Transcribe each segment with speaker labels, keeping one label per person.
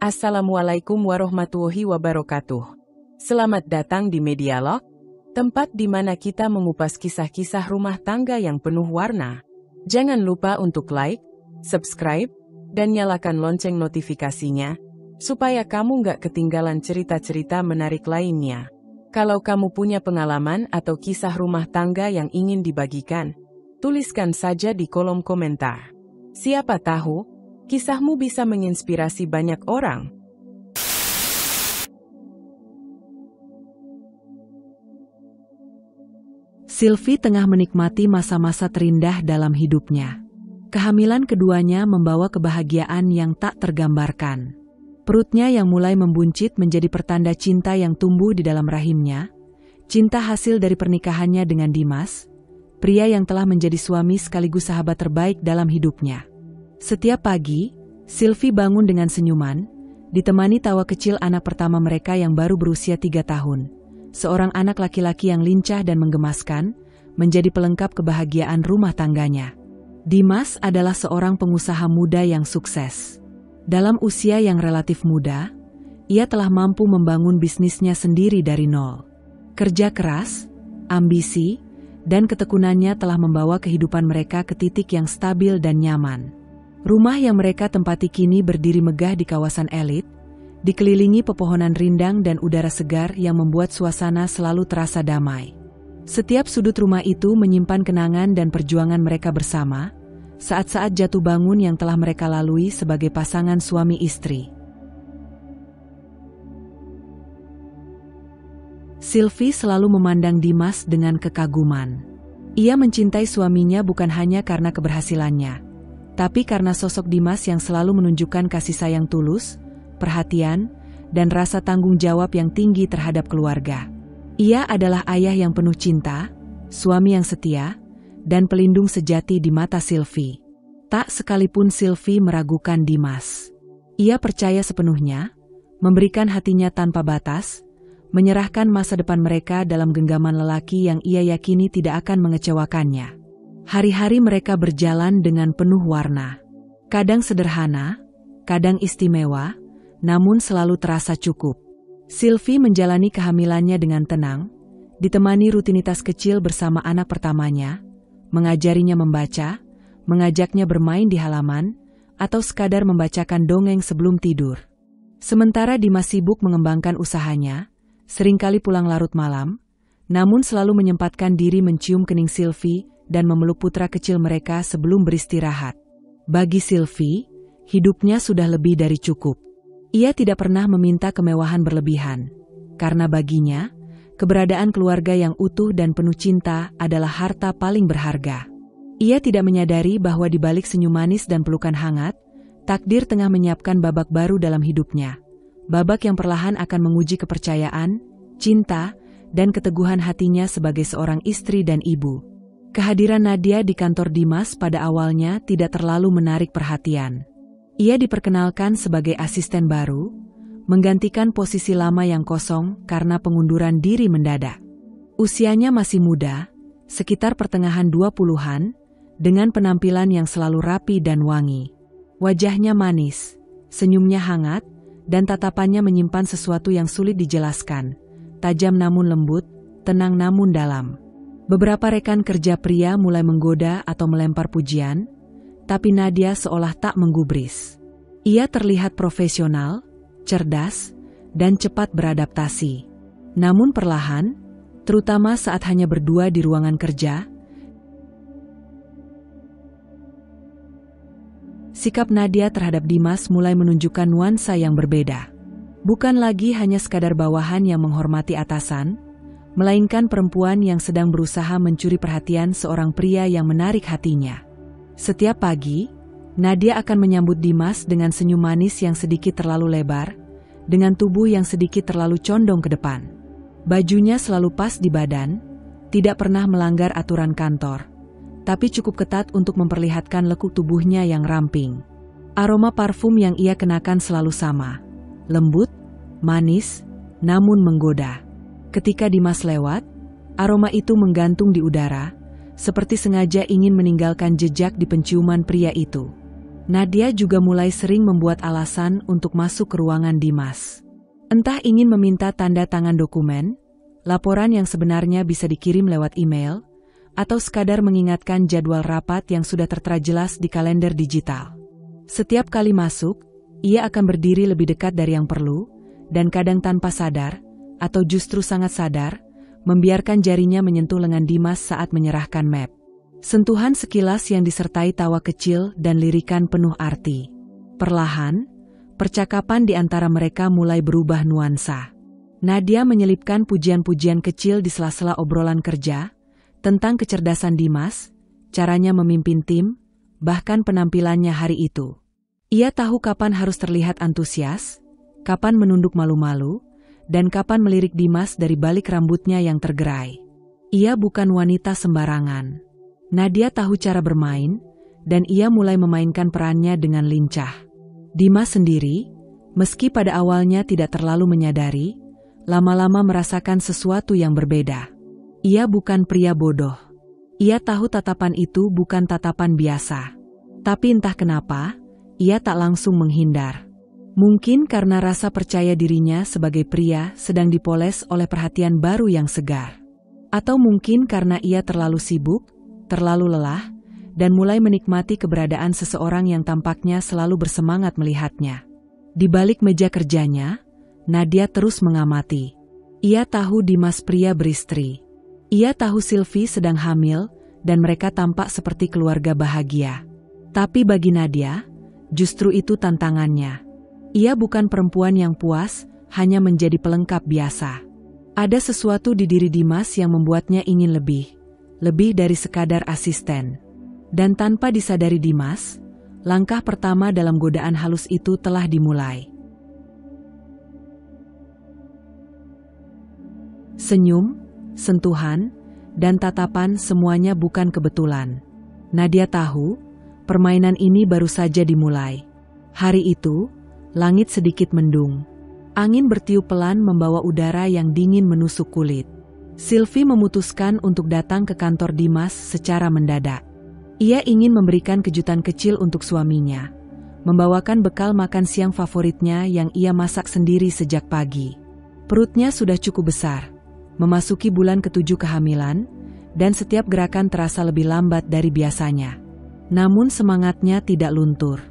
Speaker 1: Assalamualaikum warahmatullahi wabarakatuh. Selamat datang di Medialog, tempat di mana kita mengupas kisah-kisah rumah tangga yang penuh warna. Jangan lupa untuk like, subscribe, dan nyalakan lonceng notifikasinya, supaya kamu nggak ketinggalan cerita-cerita menarik lainnya. Kalau kamu punya pengalaman atau kisah rumah tangga yang ingin dibagikan, tuliskan saja di kolom komentar. Siapa tahu, kisahmu bisa menginspirasi banyak orang.
Speaker 2: Sylvie tengah menikmati masa-masa terindah dalam hidupnya. Kehamilan keduanya membawa kebahagiaan yang tak tergambarkan. Perutnya yang mulai membuncit menjadi pertanda cinta yang tumbuh di dalam rahimnya. Cinta hasil dari pernikahannya dengan Dimas, pria yang telah menjadi suami sekaligus sahabat terbaik dalam hidupnya. Setiap pagi, Sylvie bangun dengan senyuman, ditemani tawa kecil anak pertama mereka yang baru berusia 3 tahun. Seorang anak laki-laki yang lincah dan menggemaskan, menjadi pelengkap kebahagiaan rumah tangganya. Dimas adalah seorang pengusaha muda yang sukses. Dalam usia yang relatif muda, ia telah mampu membangun bisnisnya sendiri dari nol. Kerja keras, ambisi, dan ketekunannya telah membawa kehidupan mereka ke titik yang stabil dan nyaman. Rumah yang mereka tempati kini berdiri megah di kawasan elit, dikelilingi pepohonan rindang dan udara segar yang membuat suasana selalu terasa damai. Setiap sudut rumah itu menyimpan kenangan dan perjuangan mereka bersama, saat-saat jatuh bangun yang telah mereka lalui sebagai pasangan suami istri. Sylvie selalu memandang Dimas dengan kekaguman. Ia mencintai suaminya bukan hanya karena keberhasilannya, tapi karena sosok Dimas yang selalu menunjukkan kasih sayang tulus, perhatian, dan rasa tanggung jawab yang tinggi terhadap keluarga. Ia adalah ayah yang penuh cinta, suami yang setia, dan pelindung sejati di mata Sylvie. Tak sekalipun Sylvie meragukan Dimas. Ia percaya sepenuhnya, memberikan hatinya tanpa batas, menyerahkan masa depan mereka dalam genggaman lelaki yang ia yakini tidak akan mengecewakannya. Hari-hari mereka berjalan dengan penuh warna. Kadang sederhana, kadang istimewa, namun selalu terasa cukup. Sylvie menjalani kehamilannya dengan tenang, ditemani rutinitas kecil bersama anak pertamanya, mengajarinya membaca, mengajaknya bermain di halaman, atau sekadar membacakan dongeng sebelum tidur. Sementara Dimas sibuk mengembangkan usahanya, seringkali pulang larut malam, namun selalu menyempatkan diri mencium kening Sylvie dan memeluk putra kecil mereka sebelum beristirahat. Bagi Sylvie, hidupnya sudah lebih dari cukup. Ia tidak pernah meminta kemewahan berlebihan, karena baginya, keberadaan keluarga yang utuh dan penuh cinta adalah harta paling berharga. Ia tidak menyadari bahwa di balik senyum manis dan pelukan hangat, takdir tengah menyiapkan babak baru dalam hidupnya. Babak yang perlahan akan menguji kepercayaan, cinta, dan keteguhan hatinya sebagai seorang istri dan ibu. Kehadiran Nadia di kantor Dimas pada awalnya tidak terlalu menarik perhatian. Ia diperkenalkan sebagai asisten baru, menggantikan posisi lama yang kosong karena pengunduran diri mendadak. Usianya masih muda, sekitar pertengahan 20-an, dengan penampilan yang selalu rapi dan wangi. Wajahnya manis, senyumnya hangat, dan tatapannya menyimpan sesuatu yang sulit dijelaskan, tajam namun lembut, tenang namun dalam. Beberapa rekan kerja pria mulai menggoda atau melempar pujian, tapi Nadia seolah tak menggubris. Ia terlihat profesional, cerdas, dan cepat beradaptasi. Namun perlahan, terutama saat hanya berdua di ruangan kerja, sikap Nadia terhadap Dimas mulai menunjukkan nuansa yang berbeda. Bukan lagi hanya sekadar bawahan yang menghormati atasan, melainkan perempuan yang sedang berusaha mencuri perhatian seorang pria yang menarik hatinya. Setiap pagi, Nadia akan menyambut Dimas dengan senyum manis yang sedikit terlalu lebar, dengan tubuh yang sedikit terlalu condong ke depan. Bajunya selalu pas di badan, tidak pernah melanggar aturan kantor, tapi cukup ketat untuk memperlihatkan lekuk tubuhnya yang ramping. Aroma parfum yang ia kenakan selalu sama, lembut, manis, namun menggoda. Ketika Dimas lewat, aroma itu menggantung di udara, seperti sengaja ingin meninggalkan jejak di penciuman pria itu. Nadia juga mulai sering membuat alasan untuk masuk ke ruangan Dimas. Entah ingin meminta tanda tangan dokumen, laporan yang sebenarnya bisa dikirim lewat email, atau sekadar mengingatkan jadwal rapat yang sudah tertera jelas di kalender digital. Setiap kali masuk, ia akan berdiri lebih dekat dari yang perlu, dan kadang tanpa sadar, atau justru sangat sadar, membiarkan jarinya menyentuh lengan Dimas saat menyerahkan map. Sentuhan sekilas yang disertai tawa kecil dan lirikan penuh arti. Perlahan, percakapan di antara mereka mulai berubah nuansa. Nadia menyelipkan pujian-pujian kecil di sela-sela obrolan kerja, tentang kecerdasan Dimas, caranya memimpin tim, bahkan penampilannya hari itu. Ia tahu kapan harus terlihat antusias, kapan menunduk malu-malu, dan kapan melirik Dimas dari balik rambutnya yang tergerai. Ia bukan wanita sembarangan. Nadia tahu cara bermain, dan ia mulai memainkan perannya dengan lincah. Dimas sendiri, meski pada awalnya tidak terlalu menyadari, lama-lama merasakan sesuatu yang berbeda. Ia bukan pria bodoh. Ia tahu tatapan itu bukan tatapan biasa. Tapi entah kenapa, ia tak langsung menghindar. Mungkin karena rasa percaya dirinya sebagai pria sedang dipoles oleh perhatian baru yang segar. Atau mungkin karena ia terlalu sibuk, terlalu lelah, dan mulai menikmati keberadaan seseorang yang tampaknya selalu bersemangat melihatnya. Di balik meja kerjanya, Nadia terus mengamati. Ia tahu Dimas pria beristri. Ia tahu Sylvie sedang hamil, dan mereka tampak seperti keluarga bahagia. Tapi bagi Nadia, justru itu tantangannya. Ia bukan perempuan yang puas, hanya menjadi pelengkap biasa. Ada sesuatu di diri Dimas yang membuatnya ingin lebih dari sekadar asisten. Dan tanpa disadari Dimas, langkah pertama dalam godaan halus itu telah dimulai. Senyum, sentuhan, dan tatapan semuanya bukan kebetulan. Nadia tahu, permainan ini baru saja dimulai. Hari itu, langit sedikit mendung. Angin bertiup pelan membawa udara yang dingin menusuk kulit. Sylvie memutuskan untuk datang ke kantor Dimas secara mendadak. Ia ingin memberikan kejutan kecil untuk suaminya, membawakan bekal makan siang favoritnya yang ia masak sendiri sejak pagi. Perutnya sudah cukup besar, memasuki bulan ke-7 kehamilan, dan setiap gerakan terasa lebih lambat dari biasanya. Namun semangatnya tidak luntur.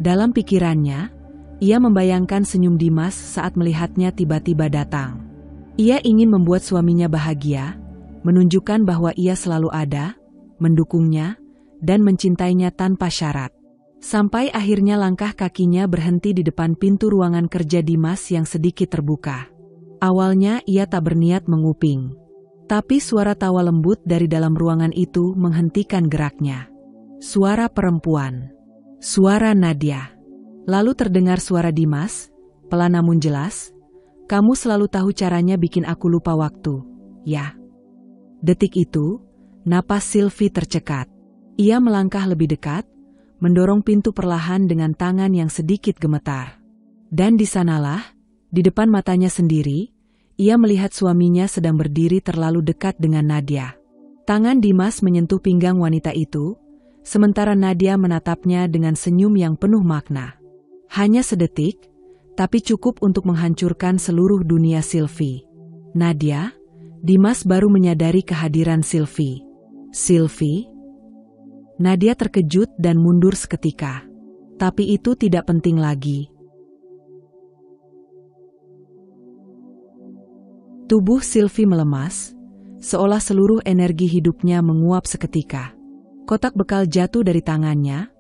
Speaker 2: Dalam pikirannya, ia membayangkan senyum Dimas saat melihatnya tiba-tiba datang. Ia ingin membuat suaminya bahagia, menunjukkan bahwa ia selalu ada, mendukungnya, dan mencintainya tanpa syarat. Sampai akhirnya langkah kakinya berhenti di depan pintu ruangan kerja Dimas yang sedikit terbuka. Awalnya ia tak berniat menguping. Tapi suara tawa lembut dari dalam ruangan itu menghentikan geraknya. Suara perempuan. Suara Nadia. Lalu terdengar suara Dimas, pelan namun jelas. Kamu selalu tahu caranya bikin aku lupa waktu, ya. Detik itu, napas Sylvie tercekat. Ia melangkah lebih dekat, mendorong pintu perlahan dengan tangan yang sedikit gemetar. Dan di sanalah, di depan matanya sendiri, ia melihat suaminya sedang berdiri terlalu dekat dengan Nadia. Tangan Dimas menyentuh pinggang wanita itu, sementara Nadia menatapnya dengan senyum yang penuh makna. Hanya sedetik, tapi cukup untuk menghancurkan seluruh dunia Sylvie. Nadia, Dimas baru menyadari kehadiran Sylvie. Sylvie? Nadia terkejut dan mundur seketika. Tapi itu tidak penting lagi. Tubuh Sylvie melemas, seolah seluruh energi hidupnya menguap seketika. Kotak bekal jatuh dari tangannya,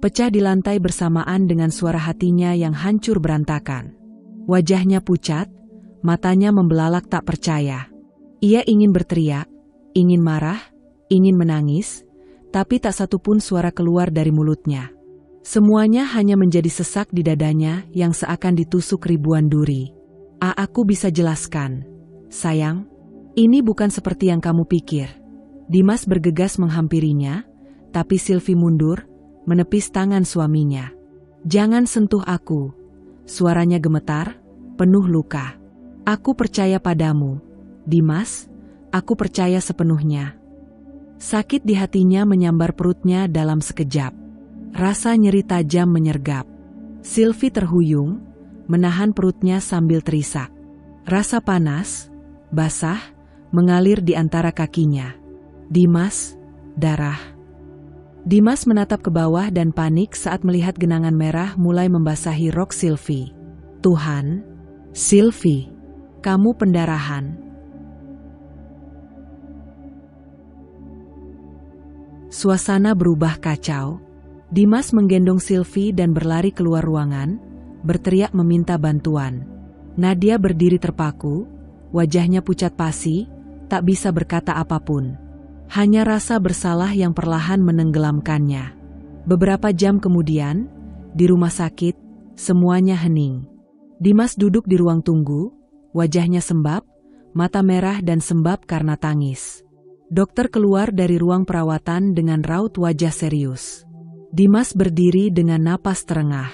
Speaker 2: pecah di lantai bersamaan dengan suara hatinya yang hancur berantakan. Wajahnya pucat, matanya membelalak tak percaya. Ia ingin berteriak, ingin marah, ingin menangis, tapi tak satupun suara keluar dari mulutnya. Semuanya hanya menjadi sesak di dadanya yang seakan ditusuk ribuan duri. Aku bisa jelaskan. Sayang, ini bukan seperti yang kamu pikir. Dimas bergegas menghampirinya, tapi Sylvie mundur, menepis tangan suaminya. Jangan sentuh aku. Suaranya gemetar, penuh luka. Aku percaya padamu, Dimas, aku percaya sepenuhnya. Sakit di hatinya menyambar perutnya dalam sekejap. Rasa nyeri tajam menyergap. Sylvie terhuyung, menahan perutnya sambil terisak. Rasa panas, basah, mengalir di antara kakinya. Dimas, darah. Dimas menatap ke bawah dan panik saat melihat genangan merah mulai membasahi rok Sylvie. Tuhan, Sylvie, kamu pendarahan. Suasana berubah kacau. Dimas menggendong Sylvie dan berlari keluar ruangan, berteriak meminta bantuan. Nadia berdiri terpaku, wajahnya pucat pasi, tak bisa berkata apapun. Hanya rasa bersalah yang perlahan menenggelamkannya. Beberapa jam kemudian, di rumah sakit, semuanya hening. Dimas duduk di ruang tunggu, wajahnya sembab, mata merah dan sembab karena tangis. Dokter keluar dari ruang perawatan dengan raut wajah serius. Dimas berdiri dengan napas terengah.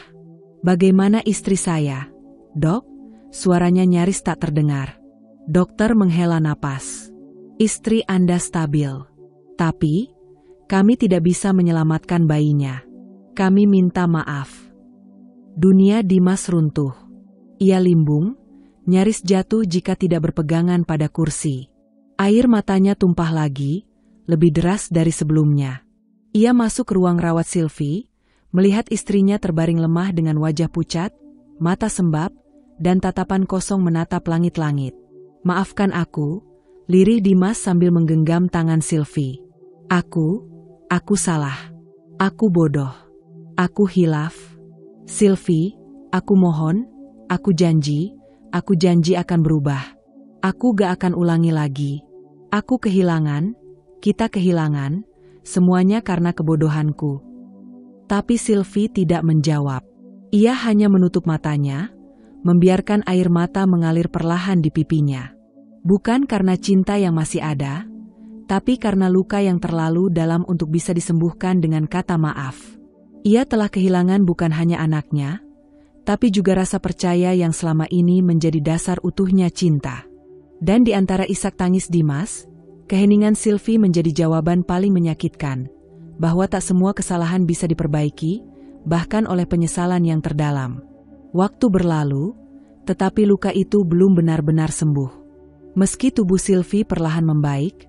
Speaker 2: "Bagaimana istri saya, Dok?" Suaranya nyaris tak terdengar. Dokter menghela napas. "Istri Anda stabil. Tapi, kami tidak bisa menyelamatkan bayinya. Kami minta maaf." Dunia Dimas runtuh. Ia limbung, nyaris jatuh jika tidak berpegangan pada kursi. Air matanya tumpah lagi, lebih deras dari sebelumnya. Ia masuk ke ruang rawat Sylvie, melihat istrinya terbaring lemah dengan wajah pucat, mata sembab, dan tatapan kosong menatap langit-langit. "Maafkan aku," lirih Dimas sambil menggenggam tangan Sylvie. Aku salah. Aku bodoh. Aku hilaf. Sylvie, aku mohon, aku janji akan berubah. Aku gak akan ulangi lagi. Aku kehilangan, kita kehilangan, semuanya karena kebodohanku." Tapi Sylvie tidak menjawab. Ia hanya menutup matanya, membiarkan air mata mengalir perlahan di pipinya. Bukan karena cinta yang masih ada, tapi karena luka yang terlalu dalam untuk bisa disembuhkan dengan kata maaf. Ia telah kehilangan bukan hanya anaknya, tapi juga rasa percaya yang selama ini menjadi dasar utuhnya cinta. Dan di antara isak tangis Dimas, keheningan Sylvie menjadi jawaban paling menyakitkan, bahwa tak semua kesalahan bisa diperbaiki, bahkan oleh penyesalan yang terdalam. Waktu berlalu, tetapi luka itu belum benar-benar sembuh. Meski tubuh Sylvie perlahan membaik,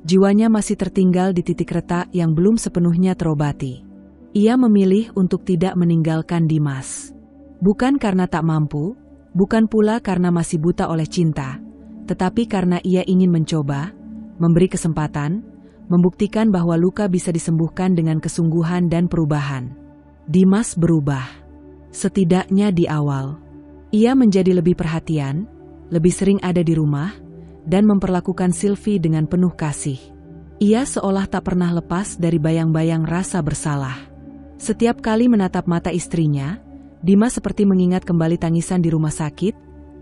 Speaker 2: jiwanya masih tertinggal di titik retak yang belum sepenuhnya terobati. Ia memilih untuk tidak meninggalkan Dimas. Bukan karena tak mampu, bukan pula karena masih buta oleh cinta, tetapi karena ia ingin mencoba, memberi kesempatan, membuktikan bahwa luka bisa disembuhkan dengan kesungguhan dan perubahan. Dimas berubah. Setidaknya di awal. Ia menjadi lebih perhatian, lebih sering ada di rumah, dan memperlakukan Sylvie dengan penuh kasih. Ia seolah tak pernah lepas dari bayang-bayang rasa bersalah. Setiap kali menatap mata istrinya, Dimas seperti mengingat kembali tangisan di rumah sakit,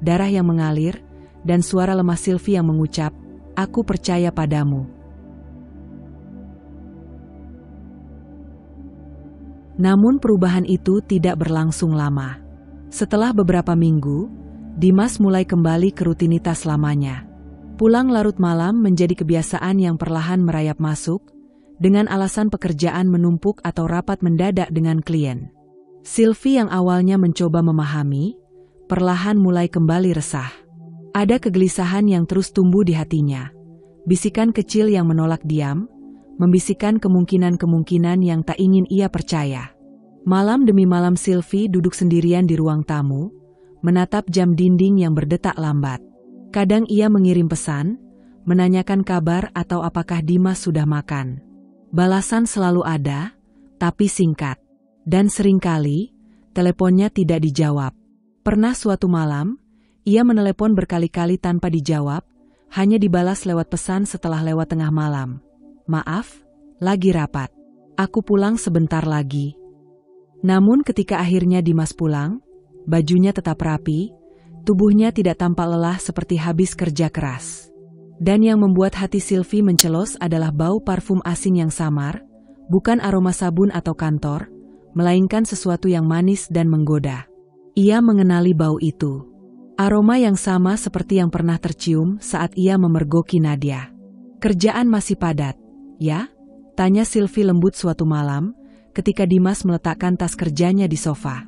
Speaker 2: darah yang mengalir, dan suara lemah Sylvie yang mengucap, "Aku percaya padamu." Namun perubahan itu tidak berlangsung lama. Setelah beberapa minggu, Dimas mulai kembali ke rutinitas lamanya. Pulang larut malam menjadi kebiasaan yang perlahan merayap masuk, dengan alasan pekerjaan menumpuk atau rapat mendadak dengan klien. Sylvie yang awalnya mencoba memahami, perlahan mulai kembali resah. Ada kegelisahan yang terus tumbuh di hatinya. Bisikan kecil yang menolak diam, membisikkan kemungkinan-kemungkinan yang tak ingin ia percaya. Malam demi malam Sylvie duduk sendirian di ruang tamu, menatap jam dinding yang berdetak lambat. Kadang ia mengirim pesan, menanyakan kabar atau apakah Dimas sudah makan. Balasan selalu ada, tapi singkat. Dan seringkali, teleponnya tidak dijawab. Pernah suatu malam, ia menelepon berkali-kali tanpa dijawab, hanya dibalas lewat pesan setelah lewat tengah malam. "Maaf, lagi rapat. Aku pulang sebentar lagi." Namun ketika akhirnya Dimas pulang, bajunya tetap rapi, tubuhnya tidak tampak lelah seperti habis kerja keras. Dan yang membuat hati Sylvie mencelos adalah bau parfum asing yang samar, bukan aroma sabun atau kantor, melainkan sesuatu yang manis dan menggoda. Ia mengenali bau itu. Aroma yang sama seperti yang pernah tercium saat ia memergoki Nadia. "Kerjaan masih padat, ya?" tanya Sylvie lembut suatu malam, ketika Dimas meletakkan tas kerjanya di sofa.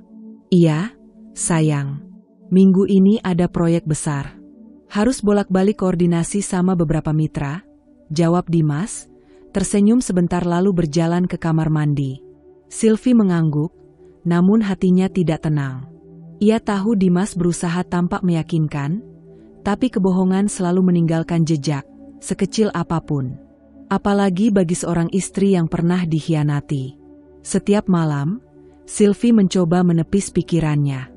Speaker 2: "Iya, sayang. Minggu ini ada proyek besar. Harus bolak-balik koordinasi sama beberapa mitra," jawab Dimas, tersenyum sebentar lalu berjalan ke kamar mandi. Sylvie mengangguk, namun hatinya tidak tenang. Ia tahu Dimas berusaha tampak meyakinkan, tapi kebohongan selalu meninggalkan jejak, sekecil apapun. Apalagi bagi seorang istri yang pernah dikhianati. Setiap malam, Sylvie mencoba menepis pikirannya.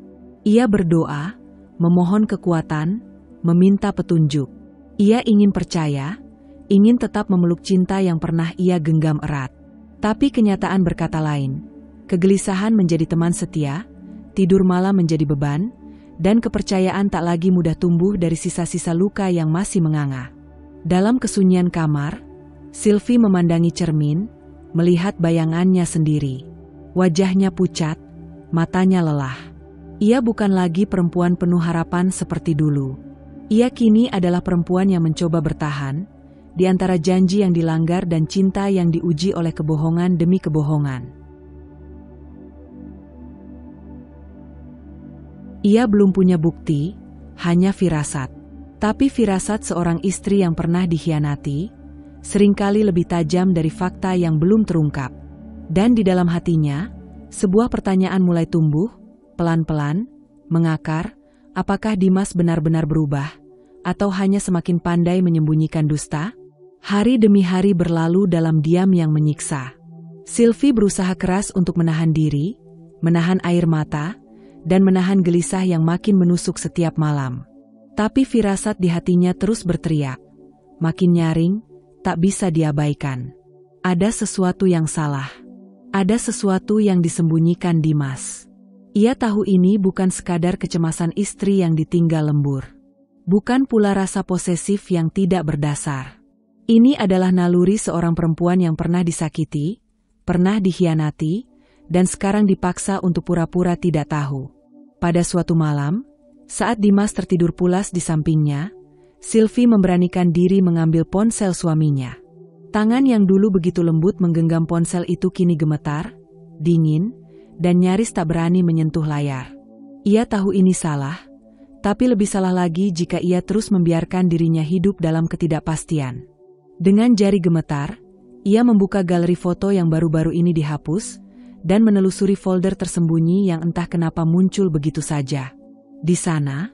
Speaker 2: Ia berdoa, memohon kekuatan, meminta petunjuk. Ia ingin percaya, ingin tetap memeluk cinta yang pernah ia genggam erat. Tapi kenyataan berkata lain. Kegelisahan menjadi teman setia, tidur malam menjadi beban, dan kepercayaan tak lagi mudah tumbuh dari sisa-sisa luka yang masih menganga. Dalam kesunyian kamar, Sylvie memandangi cermin, melihat bayangannya sendiri. Wajahnya pucat, matanya lelah. Ia bukan lagi perempuan penuh harapan seperti dulu. Ia kini adalah perempuan yang mencoba bertahan, di antara janji yang dilanggar dan cinta yang diuji oleh kebohongan demi kebohongan. Ia belum punya bukti, hanya firasat. Tapi firasat seorang istri yang pernah dikhianati, seringkali lebih tajam dari fakta yang belum terungkap. Dan di dalam hatinya, sebuah pertanyaan mulai tumbuh, pelan-pelan, mengakar, apakah Dimas benar-benar berubah, atau hanya semakin pandai menyembunyikan dusta? Hari demi hari berlalu dalam diam yang menyiksa. Sylvie berusaha keras untuk menahan diri, menahan air mata, dan menahan gelisah yang makin menusuk setiap malam. Tapi firasat di hatinya terus berteriak. Makin nyaring, tak bisa diabaikan. Ada sesuatu yang salah. Ada sesuatu yang disembunyikan Dimas. Ia tahu ini bukan sekadar kecemasan istri yang ditinggal lembur. Bukan pula rasa posesif yang tidak berdasar. Ini adalah naluri seorang perempuan yang pernah disakiti, pernah dikhianati, dan sekarang dipaksa untuk pura-pura tidak tahu. Pada suatu malam, saat Dimas tertidur pulas di sampingnya, Sylvie memberanikan diri mengambil ponsel suaminya. Tangan yang dulu begitu lembut menggenggam ponsel itu kini gemetar, dingin, dan nyaris tak berani menyentuh layar. Ia tahu ini salah, tapi lebih salah lagi jika ia terus membiarkan dirinya hidup dalam ketidakpastian. Dengan jari gemetar, ia membuka galeri foto yang baru-baru ini dihapus, dan menelusuri folder tersembunyi yang entah kenapa muncul begitu saja. Di sana,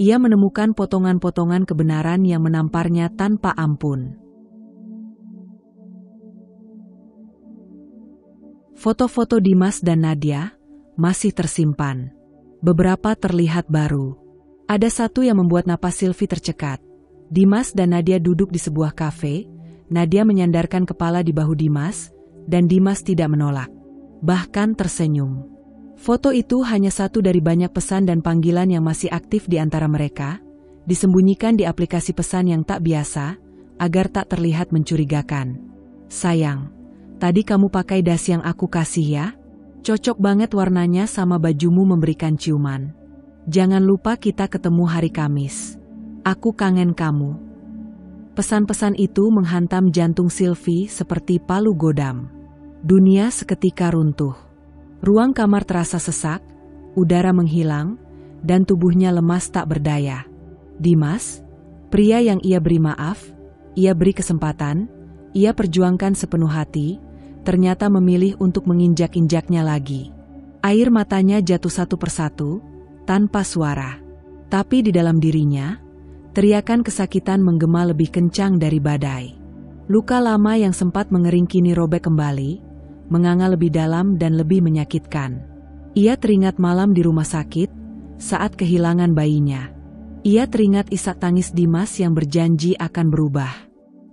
Speaker 2: ia menemukan potongan-potongan kebenaran yang menamparnya tanpa ampun. Foto-foto Dimas dan Nadia masih tersimpan. Beberapa terlihat baru. Ada satu yang membuat napas Sylvie tercekat. Dimas dan Nadia duduk di sebuah kafe, Nadia menyandarkan kepala di bahu Dimas, dan Dimas tidak menolak. Bahkan tersenyum. Foto itu hanya satu dari banyak pesan dan panggilan yang masih aktif di antara mereka, disembunyikan di aplikasi pesan yang tak biasa, agar tak terlihat mencurigakan. "Sayang, tadi kamu pakai dasi yang aku kasih ya? Cocok banget warnanya sama bajumu," memberikan ciuman. "Jangan lupa kita ketemu hari Kamis. Aku kangen kamu." Pesan-pesan itu menghantam jantung Sylvie seperti palu godam. Dunia seketika runtuh. Ruang kamar terasa sesak, udara menghilang, dan tubuhnya lemas tak berdaya. Dimas, pria yang ia beri maaf, ia beri kesempatan, ia perjuangkan sepenuh hati, ternyata memilih untuk menginjak-injaknya lagi. Air matanya jatuh satu persatu, tanpa suara. Tapi di dalam dirinya, teriakan kesakitan menggema lebih kencang dari badai. Luka lama yang sempat mengering kini robek kembali, menganga lebih dalam dan lebih menyakitkan. Ia teringat malam di rumah sakit, saat kehilangan bayinya. Ia teringat isak tangis Dimas yang berjanji akan berubah.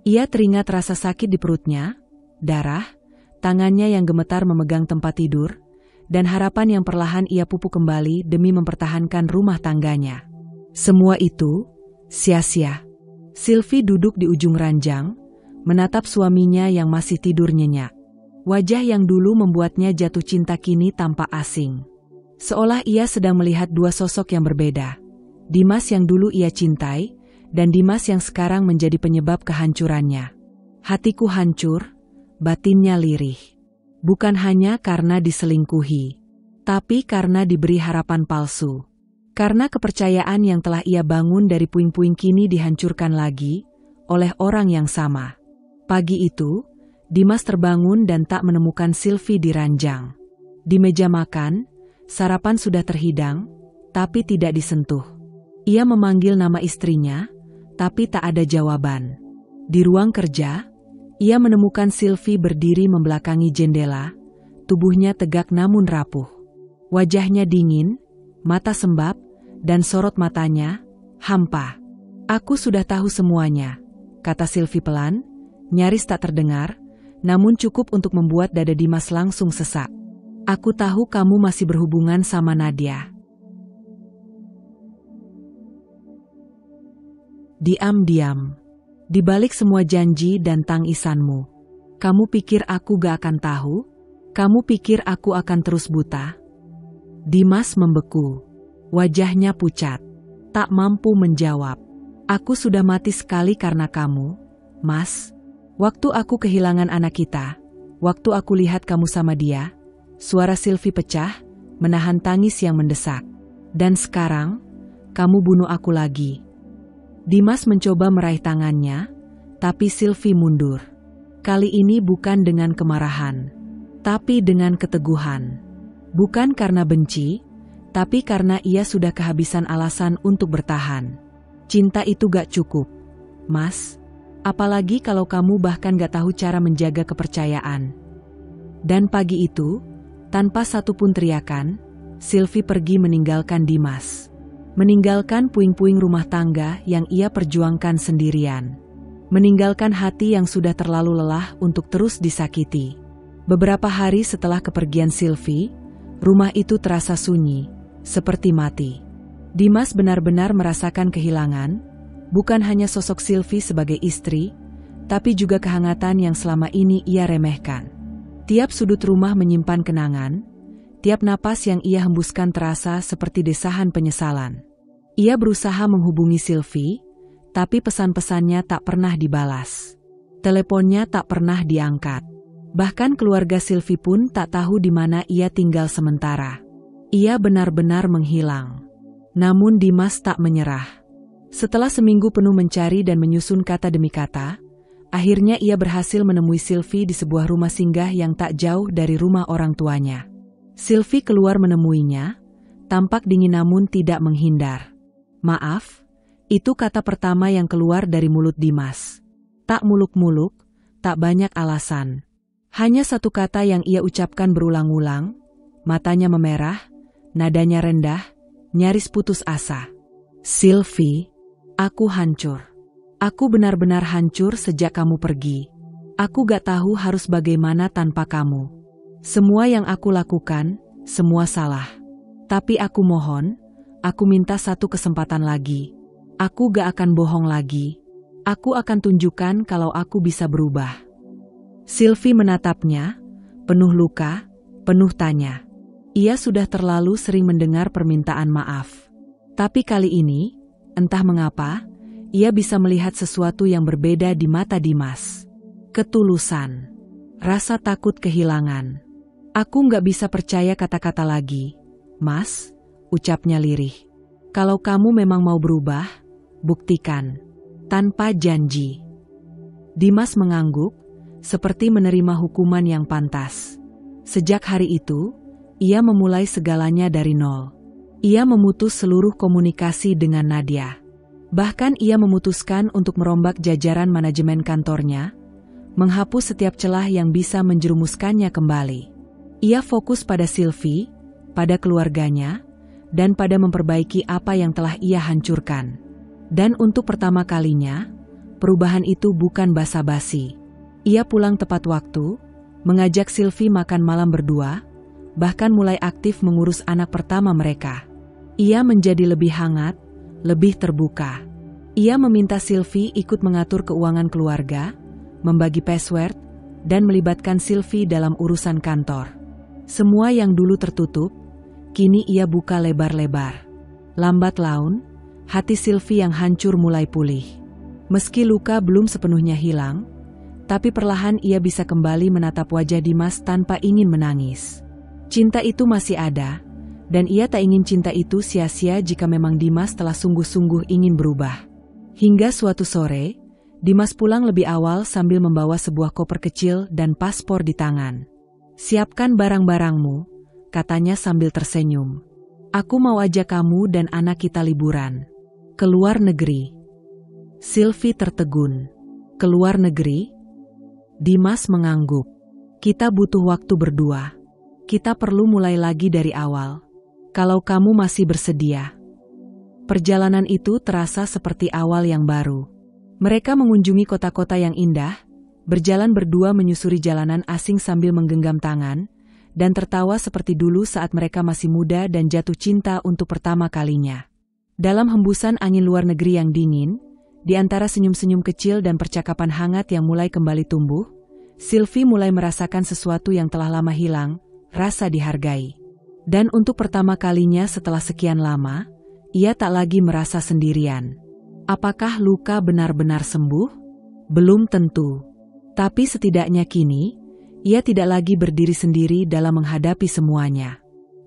Speaker 2: Ia teringat rasa sakit di perutnya, darah, tangannya yang gemetar memegang tempat tidur, dan harapan yang perlahan ia pupuk kembali demi mempertahankan rumah tangganya. Semua itu sia-sia. Sylvie duduk di ujung ranjang, menatap suaminya yang masih tidur nyenyak. Wajah yang dulu membuatnya jatuh cinta kini tampak asing. Seolah ia sedang melihat dua sosok yang berbeda. Dimas yang dulu ia cintai, dan Dimas yang sekarang menjadi penyebab kehancurannya. Hatiku hancur, batinnya lirih. Bukan hanya karena diselingkuhi, tapi karena diberi harapan palsu. Karena kepercayaan yang telah ia bangun dari puing-puing kini dihancurkan lagi oleh orang yang sama. Pagi itu, Dimas terbangun dan tak menemukan Sylvie di ranjang. Di meja makan, sarapan sudah terhidang, tapi tidak disentuh. Ia memanggil nama istrinya, tapi tak ada jawaban. Di ruang kerja, ia menemukan Sylvie berdiri membelakangi jendela, tubuhnya tegak namun rapuh. Wajahnya dingin, mata sembab, dan sorot matanya hampa. "Aku sudah tahu semuanya," kata Sylvie pelan, nyaris tak terdengar, namun cukup untuk membuat dada Dimas langsung sesak. "Aku tahu kamu masih berhubungan sama Nadia." Diam-diam. Di balik semua janji dan tangisanmu. Kamu pikir aku gak akan tahu? Kamu pikir aku akan terus buta? Dimas membeku. Wajahnya pucat. Tak mampu menjawab. "Aku sudah mati sekali karena kamu, Mas. Waktu aku kehilangan anak kita, waktu aku lihat kamu sama dia." Suara Sylvie pecah, menahan tangis yang mendesak. "Dan sekarang, kamu bunuh aku lagi." Dimas mencoba meraih tangannya, tapi Sylvie mundur. Kali ini bukan dengan kemarahan, tapi dengan keteguhan. Bukan karena benci, tapi karena ia sudah kehabisan alasan untuk bertahan. "Cinta itu gak cukup, Mas. Apalagi kalau kamu bahkan gak tahu cara menjaga kepercayaan." Dan pagi itu, tanpa satupun teriakan, Sylvie pergi meninggalkan Dimas. Meninggalkan puing-puing rumah tangga yang ia perjuangkan sendirian. Meninggalkan hati yang sudah terlalu lelah untuk terus disakiti. Beberapa hari setelah kepergian Sylvie, rumah itu terasa sunyi, seperti mati. Dimas benar-benar merasakan kehilangan, bukan hanya sosok Sylvie sebagai istri, tapi juga kehangatan yang selama ini ia remehkan. Tiap sudut rumah menyimpan kenangan, tiap napas yang ia hembuskan terasa seperti desahan penyesalan. Ia berusaha menghubungi Sylvie, tapi pesan-pesannya tak pernah dibalas. Teleponnya tak pernah diangkat. Bahkan keluarga Sylvie pun tak tahu di mana ia tinggal sementara. Ia benar-benar menghilang. Namun Dimas tak menyerah. Setelah seminggu penuh mencari dan menyusun kata demi kata, akhirnya ia berhasil menemui Sylvie di sebuah rumah singgah yang tak jauh dari rumah orang tuanya. Sylvie keluar menemuinya, tampak dingin namun tidak menghindar. "Maaf," itu kata pertama yang keluar dari mulut Dimas. Tak muluk-muluk, tak banyak alasan. Hanya satu kata yang ia ucapkan berulang-ulang, matanya memerah, nadanya rendah, nyaris putus asa. "Sylvie, aku hancur. Aku benar-benar hancur sejak kamu pergi. Aku gak tahu harus bagaimana tanpa kamu. Semua yang aku lakukan, semua salah. Tapi aku mohon, aku minta satu kesempatan lagi. Aku gak akan bohong lagi. Aku akan tunjukkan kalau aku bisa berubah." Sylvie menatapnya, penuh luka, penuh tanya. Ia sudah terlalu sering mendengar permintaan maaf. Tapi kali ini, entah mengapa, ia bisa melihat sesuatu yang berbeda di mata Dimas. Ketulusan. Rasa takut kehilangan. "Aku nggak bisa percaya kata-kata lagi, Mas," ucapnya lirih. "Kalau kamu memang mau berubah, buktikan." Tanpa janji. Dimas mengangguk, seperti menerima hukuman yang pantas. Sejak hari itu, ia memulai segalanya dari nol. Ia memutus seluruh komunikasi dengan Nadia. Bahkan ia memutuskan untuk merombak jajaran manajemen kantornya, menghapus setiap celah yang bisa menjerumuskannya kembali. Ia fokus pada Sylvie, pada keluarganya, dan pada memperbaiki apa yang telah ia hancurkan. Dan untuk pertama kalinya, perubahan itu bukan basa-basi. Ia pulang tepat waktu, mengajak Sylvie makan malam berdua, bahkan mulai aktif mengurus anak pertama mereka. Ia menjadi lebih hangat, lebih terbuka. Ia meminta Sylvie ikut mengatur keuangan keluarga, membagi password, dan melibatkan Sylvie dalam urusan kantor. Semua yang dulu tertutup, kini ia buka lebar-lebar. Lambat laun, hati Sylvie yang hancur mulai pulih. Meski luka belum sepenuhnya hilang, Tapi perlahan ia bisa kembali menatap wajah Dimas tanpa ingin menangis. Cinta itu masih ada, dan ia tak ingin cinta itu sia-sia jika memang Dimas telah sungguh-sungguh ingin berubah. Hingga suatu sore, Dimas pulang lebih awal sambil membawa sebuah koper kecil dan paspor di tangan. "Siapkan barang-barangmu," katanya sambil tersenyum. "Aku mau ajak kamu dan anak kita liburan. Ke luar negeri." Sylvie tertegun. "Ke luar negeri?" Dimas mengangguk. "Kita butuh waktu berdua. Kita perlu mulai lagi dari awal. Kalau kamu masih bersedia." Perjalanan itu terasa seperti awal yang baru. Mereka mengunjungi kota-kota yang indah, berjalan berdua menyusuri jalanan asing sambil menggenggam tangan, dan tertawa seperti dulu saat mereka masih muda dan jatuh cinta untuk pertama kalinya. Dalam hembusan angin luar negeri yang dingin, di antara senyum-senyum kecil dan percakapan hangat yang mulai kembali tumbuh, Sylvie mulai merasakan sesuatu yang telah lama hilang, rasa dihargai. Dan untuk pertama kalinya setelah sekian lama, ia tak lagi merasa sendirian. Apakah luka benar-benar sembuh? Belum tentu. Tapi setidaknya kini, ia tidak lagi berdiri sendiri dalam menghadapi semuanya.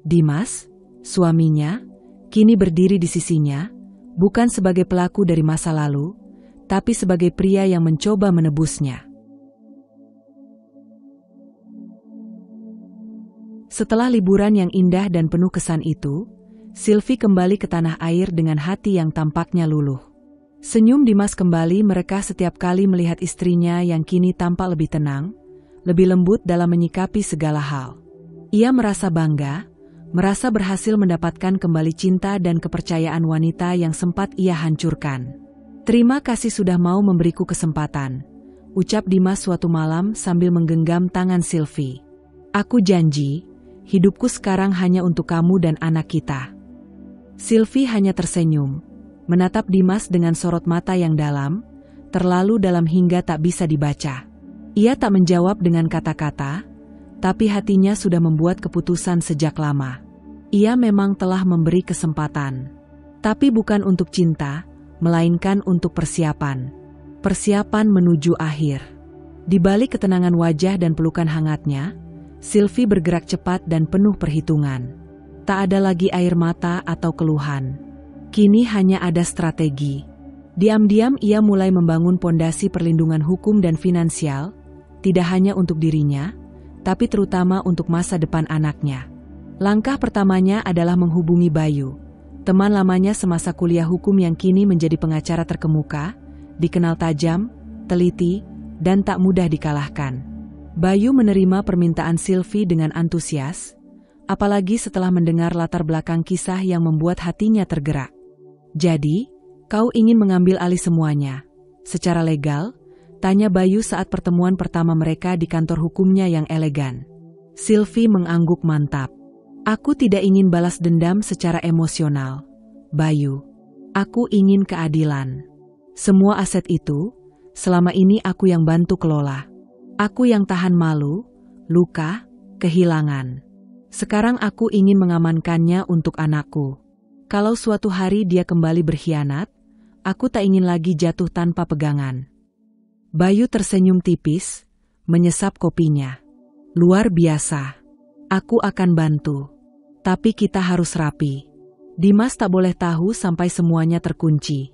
Speaker 2: Dimas, suaminya, kini berdiri di sisinya, bukan sebagai pelaku dari masa lalu, tapi sebagai pria yang mencoba menebusnya. Setelah liburan yang indah dan penuh kesan itu, Sylvie kembali ke tanah air dengan hati yang tampaknya luluh. Senyum Dimas kembali merekah setiap kali melihat istrinya yang kini tampak lebih tenang, lebih lembut dalam menyikapi segala hal. Ia merasa bangga, merasa berhasil mendapatkan kembali cinta dan kepercayaan wanita yang sempat ia hancurkan. "Terima kasih sudah mau memberiku kesempatan," ucap Dimas suatu malam sambil menggenggam tangan Sylvie. "Aku janji, hidupku sekarang hanya untuk kamu dan anak kita." Sylvie hanya tersenyum, menatap Dimas dengan sorot mata yang dalam, terlalu dalam hingga tak bisa dibaca. Ia tak menjawab dengan kata-kata, tapi hatinya sudah membuat keputusan sejak lama. Ia memang telah memberi kesempatan, tapi bukan untuk cinta, melainkan untuk persiapan. Persiapan menuju akhir. Di balik ketenangan wajah dan pelukan hangatnya, Sylvie bergerak cepat dan penuh perhitungan. Tak ada lagi air mata atau keluhan. Kini hanya ada strategi. Diam-diam ia mulai membangun pondasi perlindungan hukum dan finansial, tidak hanya untuk dirinya, tapi terutama untuk masa depan anaknya. Langkah pertamanya adalah menghubungi Bayu, teman lamanya semasa kuliah hukum yang kini menjadi pengacara terkemuka, dikenal tajam, teliti, dan tak mudah dikalahkan. Bayu menerima permintaan Sylvie dengan antusias, apalagi setelah mendengar latar belakang kisah yang membuat hatinya tergerak. "Jadi, kau ingin mengambil alih semuanya, secara legal?" tanya Bayu saat pertemuan pertama mereka di kantor hukumnya yang elegan. Sylvie mengangguk mantap. "Aku tidak ingin balas dendam secara emosional, Bayu. Aku ingin keadilan. Semua aset itu, selama ini aku yang bantu kelola. Aku yang tahan malu, luka, kehilangan. Sekarang aku ingin mengamankannya untuk anakku. Kalau suatu hari dia kembali berkhianat, aku tak ingin lagi jatuh tanpa pegangan." Bayu tersenyum tipis, menyesap kopinya. "Luar biasa. Aku akan bantu. Tapi kita harus rapi. Dimas tak boleh tahu sampai semuanya terkunci."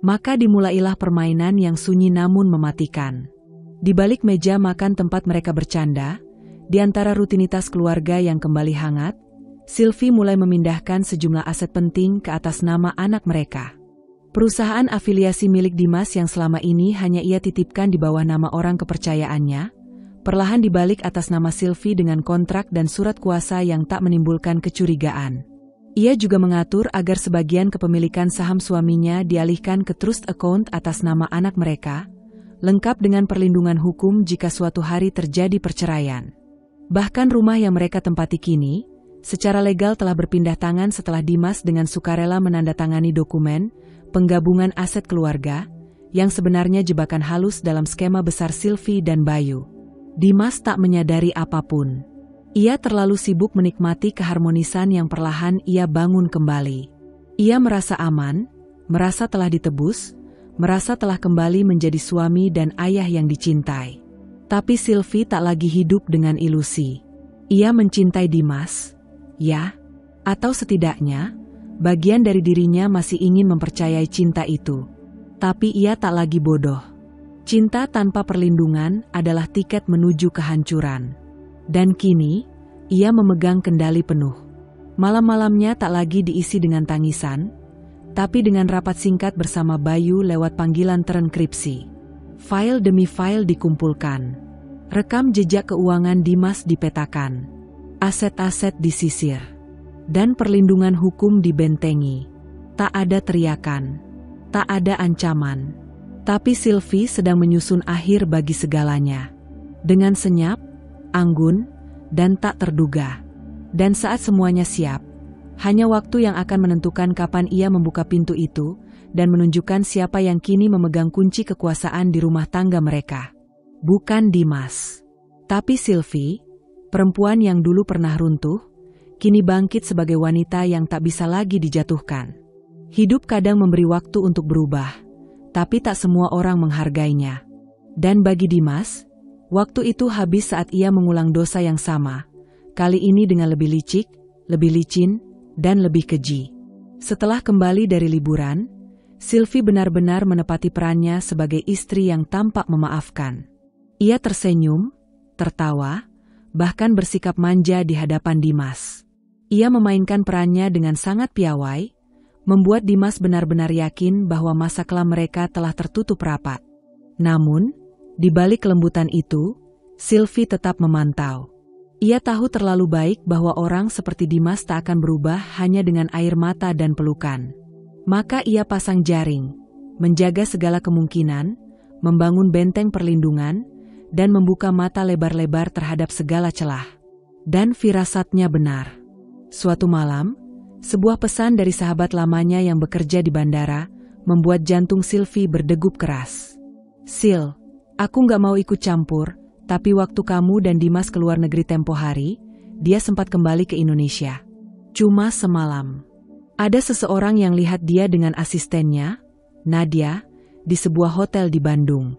Speaker 2: Maka dimulailah permainan yang sunyi namun mematikan. Di balik meja makan tempat mereka bercanda, di antara rutinitas keluarga yang kembali hangat, Sylvie mulai memindahkan sejumlah aset penting ke atas nama anak mereka. Perusahaan afiliasi milik Dimas yang selama ini hanya ia titipkan di bawah nama orang kepercayaannya, perlahan dibalik atas nama Sylvie dengan kontrak dan surat kuasa yang tak menimbulkan kecurigaan. Ia juga mengatur agar sebagian kepemilikan saham suaminya dialihkan ke trust account atas nama anak mereka, lengkap dengan perlindungan hukum jika suatu hari terjadi perceraian. Bahkan rumah yang mereka tempati kini, secara legal telah berpindah tangan setelah Dimas dengan sukarela menandatangani dokumen penggabungan aset keluarga, yang sebenarnya jebakan halus dalam skema besar Sylvie dan Bayu. Dimas tak menyadari apapun. Ia terlalu sibuk menikmati keharmonisan yang perlahan ia bangun kembali. Ia merasa aman, merasa telah ditebus, merasa telah kembali menjadi suami dan ayah yang dicintai. Tapi Sylvie tak lagi hidup dengan ilusi. Ia mencintai Dimas, ya, atau setidaknya, bagian dari dirinya masih ingin mempercayai cinta itu. Tapi ia tak lagi bodoh. Cinta tanpa perlindungan adalah tiket menuju kehancuran. Dan kini, ia memegang kendali penuh. Malam-malamnya tak lagi diisi dengan tangisan, tapi dengan rapat singkat bersama Bayu lewat panggilan terenkripsi. File demi file dikumpulkan. Rekam jejak keuangan Dimas dipetakan. Aset-aset disisir. Dan perlindungan hukum dibentengi. Tak ada teriakan. Tak ada ancaman. Tapi Sylvie sedang menyusun akhir bagi segalanya. Dengan senyap, anggun, dan tak terduga. Dan saat semuanya siap, hanya waktu yang akan menentukan kapan ia membuka pintu itu dan menunjukkan siapa yang kini memegang kunci kekuasaan di rumah tangga mereka. Bukan Dimas, tapi Sylvie, perempuan yang dulu pernah runtuh, kini bangkit sebagai wanita yang tak bisa lagi dijatuhkan. Hidup kadang memberi waktu untuk berubah, tapi tak semua orang menghargainya. Dan bagi Dimas, waktu itu habis saat ia mengulang dosa yang sama, kali ini dengan lebih licik, lebih licin, dan lebih keji. Setelah kembali dari liburan, Sylvie benar-benar menepati perannya sebagai istri yang tampak memaafkan. Ia tersenyum, tertawa, bahkan bersikap manja di hadapan Dimas. Ia memainkan perannya dengan sangat piawai, membuat Dimas benar-benar yakin bahwa masa kelam mereka telah tertutup rapat. Namun, di balik kelembutan itu, Sylvie tetap memantau. Ia tahu terlalu baik bahwa orang seperti Dimas tak akan berubah hanya dengan air mata dan pelukan. Maka ia pasang jaring, menjaga segala kemungkinan, membangun benteng perlindungan, dan membuka mata lebar-lebar terhadap segala celah. Dan firasatnya benar. Suatu malam, sebuah pesan dari sahabat lamanya yang bekerja di bandara, membuat jantung Sylvie berdegup keras. "Sil, aku nggak mau ikut campur, tapi waktu kamu dan Dimas keluar negeri tempo hari, dia sempat kembali ke Indonesia. Cuma semalam. Ada seseorang yang lihat dia dengan asistennya, Nadia, di sebuah hotel di Bandung."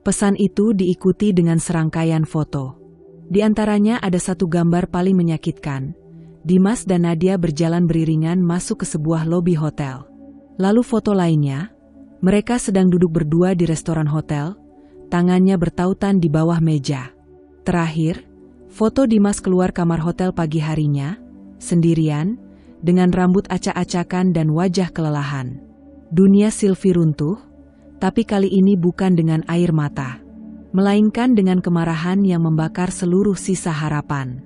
Speaker 2: Pesan itu diikuti dengan serangkaian foto. Di antaranya ada satu gambar paling menyakitkan. Dimas dan Nadia berjalan beriringan masuk ke sebuah lobi hotel. Lalu foto lainnya, mereka sedang duduk berdua di restoran hotel, tangannya bertautan di bawah meja. Terakhir, foto Dimas keluar kamar hotel pagi harinya, sendirian, dengan rambut acak-acakan dan wajah kelelahan. Dunia Sylvie runtuh, tapi kali ini bukan dengan air mata, melainkan dengan kemarahan yang membakar seluruh sisa harapan.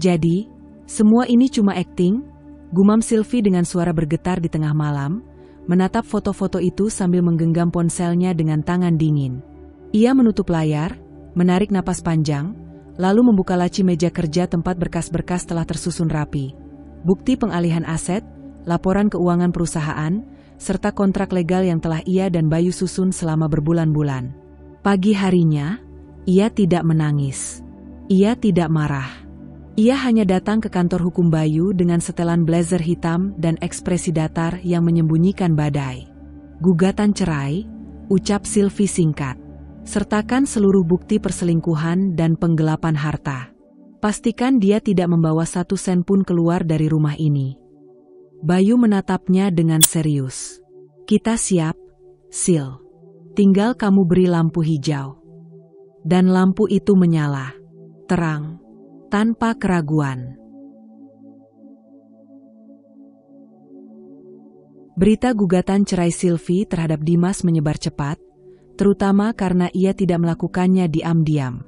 Speaker 2: "Jadi, semua ini cuma akting?" gumam Sylvie dengan suara bergetar di tengah malam, menatap foto-foto itu sambil menggenggam ponselnya dengan tangan dingin. Ia menutup layar, menarik napas panjang, lalu membuka laci meja kerja tempat berkas-berkas telah tersusun rapi. Bukti pengalihan aset, laporan keuangan perusahaan, serta kontrak legal yang telah ia dan Bayu susun selama berbulan-bulan. Pagi harinya, ia tidak menangis. Ia tidak marah. Ia hanya datang ke kantor hukum Bayu dengan setelan blazer hitam dan ekspresi datar yang menyembunyikan badai. "Gugatan cerai," ucap Sylvie singkat. "Sertakan seluruh bukti perselingkuhan dan penggelapan harta. Pastikan dia tidak membawa 1 sen pun keluar dari rumah ini." Bayu menatapnya dengan serius. "Kita siap, Sil. Tinggal kamu beri lampu hijau." Dan lampu itu menyala. Terang. Tanpa keraguan. Berita gugatan cerai Sylvie terhadap Dimas menyebar cepat, terutama karena ia tidak melakukannya diam-diam.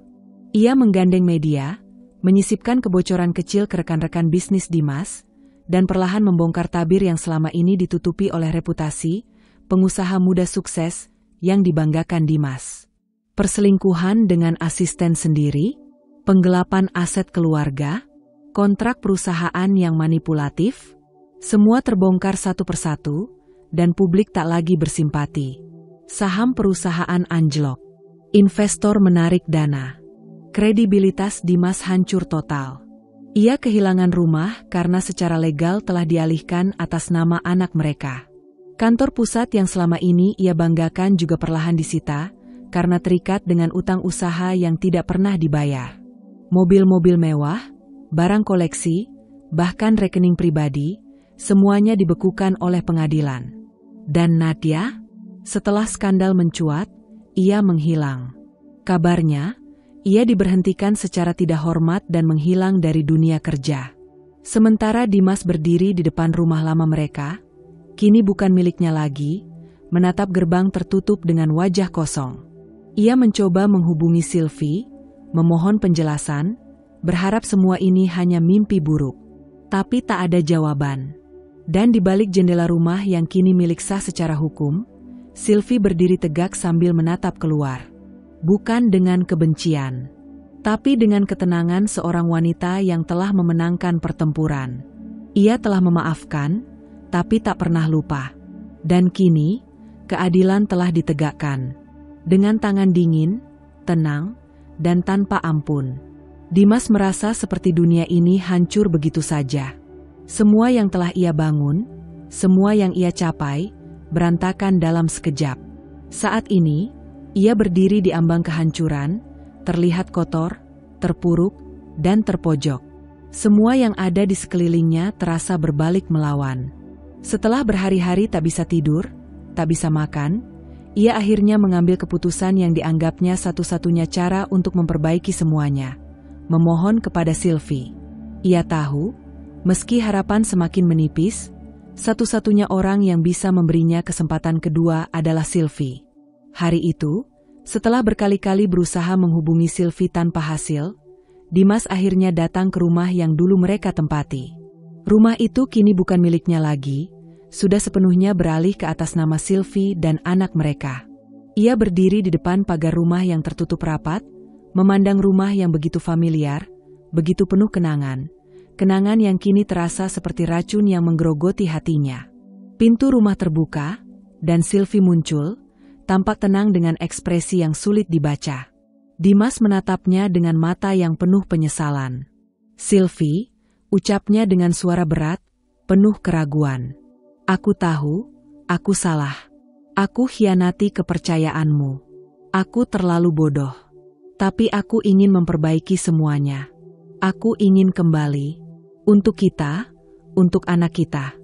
Speaker 2: Ia menggandeng media, menyisipkan kebocoran kecil ke rekan-rekan bisnis Dimas, dan perlahan membongkar tabir yang selama ini ditutupi oleh reputasi pengusaha muda sukses yang dibanggakan Dimas. Perselingkuhan dengan asisten sendiri, penggelapan aset keluarga, kontrak perusahaan yang manipulatif, semua terbongkar satu persatu, dan publik tak lagi bersimpati. Saham perusahaan anjlok. Investor menarik dana. Kredibilitas Dimas hancur total. Ia kehilangan rumah karena secara legal telah dialihkan atas nama anak mereka. Kantor pusat yang selama ini ia banggakan juga perlahan disita, karena terikat dengan utang usaha yang tidak pernah dibayar. Mobil-mobil mewah, barang koleksi, bahkan rekening pribadi, semuanya dibekukan oleh pengadilan. Dan Nadia? Setelah skandal mencuat, ia menghilang. Kabarnya, ia diberhentikan secara tidak hormat dan menghilang dari dunia kerja. Sementara Dimas berdiri di depan rumah lama mereka, kini bukan miliknya lagi, menatap gerbang tertutup dengan wajah kosong. Ia mencoba menghubungi Sylvie, memohon penjelasan, berharap semua ini hanya mimpi buruk. Tapi tak ada jawaban. Dan di balik jendela rumah yang kini milik sah secara hukum, Sylvie berdiri tegak sambil menatap keluar. Bukan dengan kebencian, tapi dengan ketenangan seorang wanita yang telah memenangkan pertempuran. Ia telah memaafkan, tapi tak pernah lupa. Dan kini, keadilan telah ditegakkan. Dengan tangan dingin, tenang, dan tanpa ampun. Dimas merasa seperti dunia ini hancur begitu saja. Semua yang telah ia bangun, semua yang ia capai, berantakan dalam sekejap. Saat ini, ia berdiri di ambang kehancuran, terlihat kotor, terpuruk, dan terpojok. Semua yang ada di sekelilingnya terasa berbalik melawan. Setelah berhari-hari tak bisa tidur, tak bisa makan, ia akhirnya mengambil keputusan yang dianggapnya satu-satunya cara untuk memperbaiki semuanya. Memohon kepada Sylvie. Ia tahu, meski harapan semakin menipis, satu-satunya orang yang bisa memberinya kesempatan kedua adalah Sylvie. Hari itu, setelah berkali-kali berusaha menghubungi Sylvie tanpa hasil, Dimas akhirnya datang ke rumah yang dulu mereka tempati. Rumah itu kini bukan miliknya lagi, sudah sepenuhnya beralih ke atas nama Sylvie dan anak mereka. Ia berdiri di depan pagar rumah yang tertutup rapat, memandang rumah yang begitu familiar, begitu penuh kenangan. Kenangan yang kini terasa seperti racun yang menggerogoti hatinya. Pintu rumah terbuka, dan Sylvie muncul, tampak tenang dengan ekspresi yang sulit dibaca. Dimas menatapnya dengan mata yang penuh penyesalan. "Sylvie," ucapnya dengan suara berat, penuh keraguan. "Aku tahu, aku salah. Aku khianati kepercayaanmu. Aku terlalu bodoh. Tapi aku ingin memperbaiki semuanya. Aku ingin kembali. Untuk kita, untuk anak kita."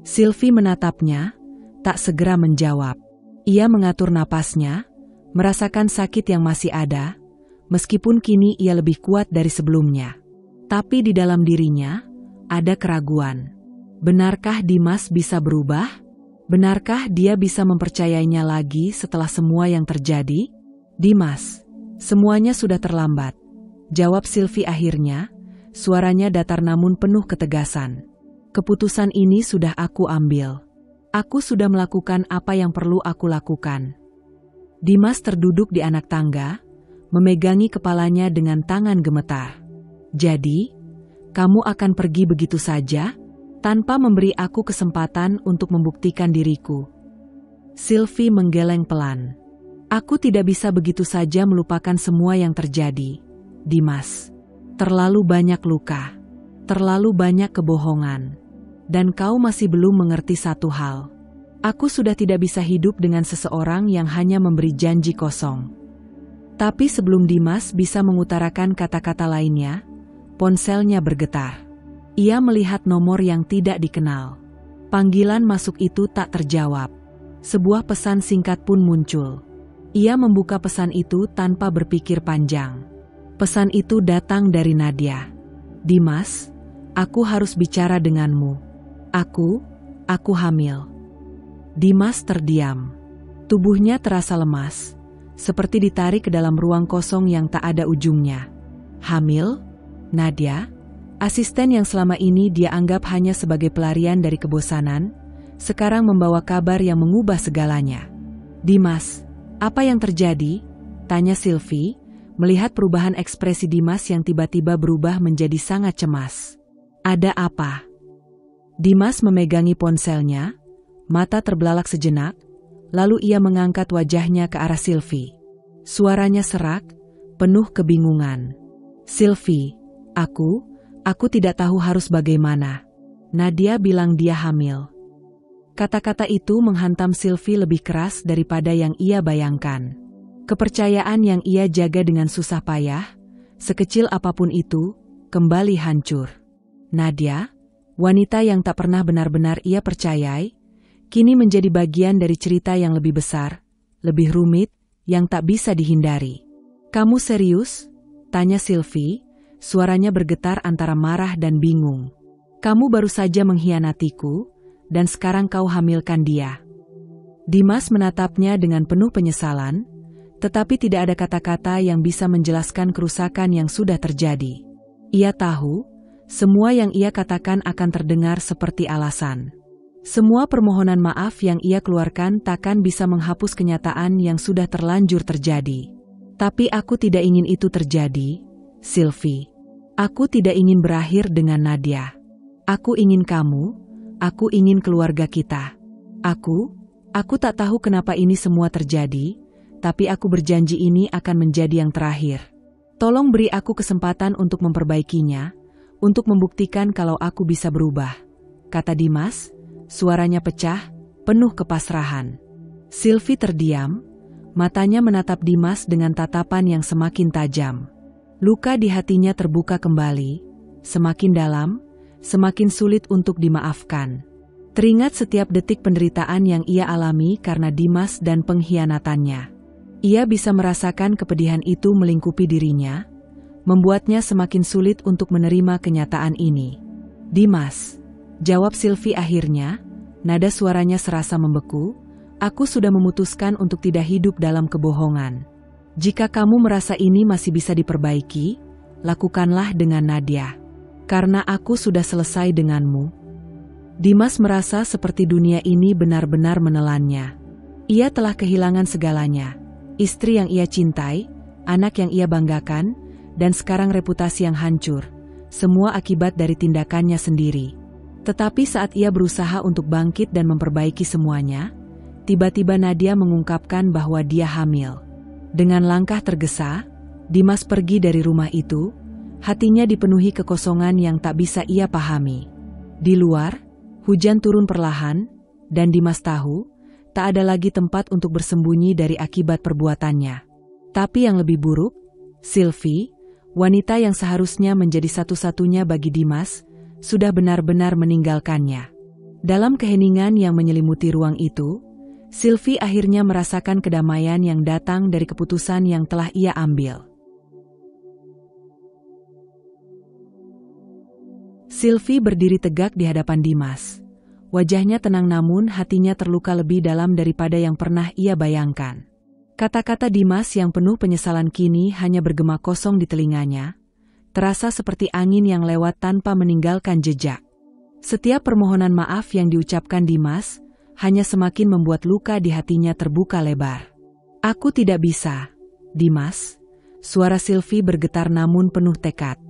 Speaker 2: Sylvie menatapnya, tak segera menjawab. Ia mengatur napasnya, merasakan sakit yang masih ada, meskipun kini ia lebih kuat dari sebelumnya. Tapi di dalam dirinya, ada keraguan. Benarkah Dimas bisa berubah? Benarkah dia bisa mempercayainya lagi setelah semua yang terjadi? "Dimas, semuanya sudah terlambat," jawab Sylvie akhirnya, suaranya datar namun penuh ketegasan. "Keputusan ini sudah aku ambil. Aku sudah melakukan apa yang perlu aku lakukan." Dimas terduduk di anak tangga, memegangi kepalanya dengan tangan gemetar. "Jadi, kamu akan pergi begitu saja, tanpa memberi aku kesempatan untuk membuktikan diriku?" Sylvie menggeleng pelan. "Aku tidak bisa begitu saja melupakan semua yang terjadi, Dimas. Terlalu banyak luka, terlalu banyak kebohongan. Dan kau masih belum mengerti satu hal. Aku sudah tidak bisa hidup dengan seseorang yang hanya memberi janji kosong." Tapi sebelum Dimas bisa mengutarakan kata-kata lainnya, ponselnya bergetar. Ia melihat nomor yang tidak dikenal. Panggilan masuk itu tak terjawab. Sebuah pesan singkat pun muncul. Ia membuka pesan itu tanpa berpikir panjang. Pesan itu datang dari Nadia. "Dimas, aku harus bicara denganmu. Aku hamil." Dimas terdiam. Tubuhnya terasa lemas, seperti ditarik ke dalam ruang kosong yang tak ada ujungnya. "Hamil?" Nadia, asisten yang selama ini dia anggap hanya sebagai pelarian dari kebosanan, sekarang membawa kabar yang mengubah segalanya. "Dimas, apa yang terjadi?" tanya Sylvie, melihat perubahan ekspresi Dimas yang tiba-tiba berubah menjadi sangat cemas. "Ada apa?" Dimas memegangi ponselnya, mata terbelalak sejenak, lalu ia mengangkat wajahnya ke arah Sylvie. Suaranya serak, penuh kebingungan. "Sylvie, aku tidak tahu harus bagaimana. Nadia bilang dia hamil." Kata-kata itu menghantam Sylvie lebih keras daripada yang ia bayangkan. Kepercayaan yang ia jaga dengan susah payah, sekecil apapun itu, kembali hancur. Nadia, wanita yang tak pernah benar-benar ia percayai, kini menjadi bagian dari cerita yang lebih besar, lebih rumit, yang tak bisa dihindari. "Kamu serius?" tanya Sylvie, suaranya bergetar antara marah dan bingung. "Kamu baru saja mengkhianatiku, dan sekarang kau hamilkan dia." Dimas menatapnya dengan penuh penyesalan, tetapi tidak ada kata-kata yang bisa menjelaskan kerusakan yang sudah terjadi. Ia tahu, semua yang ia katakan akan terdengar seperti alasan. Semua permohonan maaf yang ia keluarkan takkan bisa menghapus kenyataan yang sudah terlanjur terjadi. "Tapi aku tidak ingin itu terjadi, Sylvie. Aku tidak ingin berakhir dengan Nadia. Aku ingin kamu. Aku ingin keluarga kita. Aku tak tahu kenapa ini semua terjadi, tapi aku berjanji ini akan menjadi yang terakhir. Tolong beri aku kesempatan untuk memperbaikinya, untuk membuktikan kalau aku bisa berubah," kata Dimas, suaranya pecah, penuh kepasrahan. Sylvie terdiam, matanya menatap Dimas dengan tatapan yang semakin tajam. Luka di hatinya terbuka kembali, semakin dalam, semakin sulit untuk dimaafkan. Teringat setiap detik penderitaan yang ia alami karena Dimas dan pengkhianatannya. Ia bisa merasakan kepedihan itu melingkupi dirinya, membuatnya semakin sulit untuk menerima kenyataan ini. "Dimas," jawab Sylvie akhirnya, nada suaranya serasa membeku, "aku sudah memutuskan untuk tidak hidup dalam kebohongan. Jika kamu merasa ini masih bisa diperbaiki, lakukanlah dengan Nadia. Karena aku sudah selesai denganmu." Dimas merasa seperti dunia ini benar-benar menelannya. Ia telah kehilangan segalanya. Istri yang ia cintai, anak yang ia banggakan, dan sekarang reputasi yang hancur. Semua akibat dari tindakannya sendiri. Tetapi saat ia berusaha untuk bangkit dan memperbaiki semuanya, tiba-tiba Nadia mengungkapkan bahwa dia hamil. Dengan langkah tergesa, Dimas pergi dari rumah itu. Hatinya dipenuhi kekosongan yang tak bisa ia pahami. Di luar, hujan turun perlahan, dan Dimas tahu, tak ada lagi tempat untuk bersembunyi dari akibat perbuatannya. Tapi yang lebih buruk, Sylvie, wanita yang seharusnya menjadi satu-satunya bagi Dimas, sudah benar-benar meninggalkannya. Dalam keheningan yang menyelimuti ruang itu, Sylvie akhirnya merasakan kedamaian yang datang dari keputusan yang telah ia ambil. Sylvie berdiri tegak di hadapan Dimas. Wajahnya tenang namun hatinya terluka lebih dalam daripada yang pernah ia bayangkan. Kata-kata Dimas yang penuh penyesalan kini hanya bergema kosong di telinganya, terasa seperti angin yang lewat tanpa meninggalkan jejak. Setiap permohonan maaf yang diucapkan Dimas, hanya semakin membuat luka di hatinya terbuka lebar. "Aku tidak bisa, Dimas." Suara Sylvie bergetar namun penuh tekad.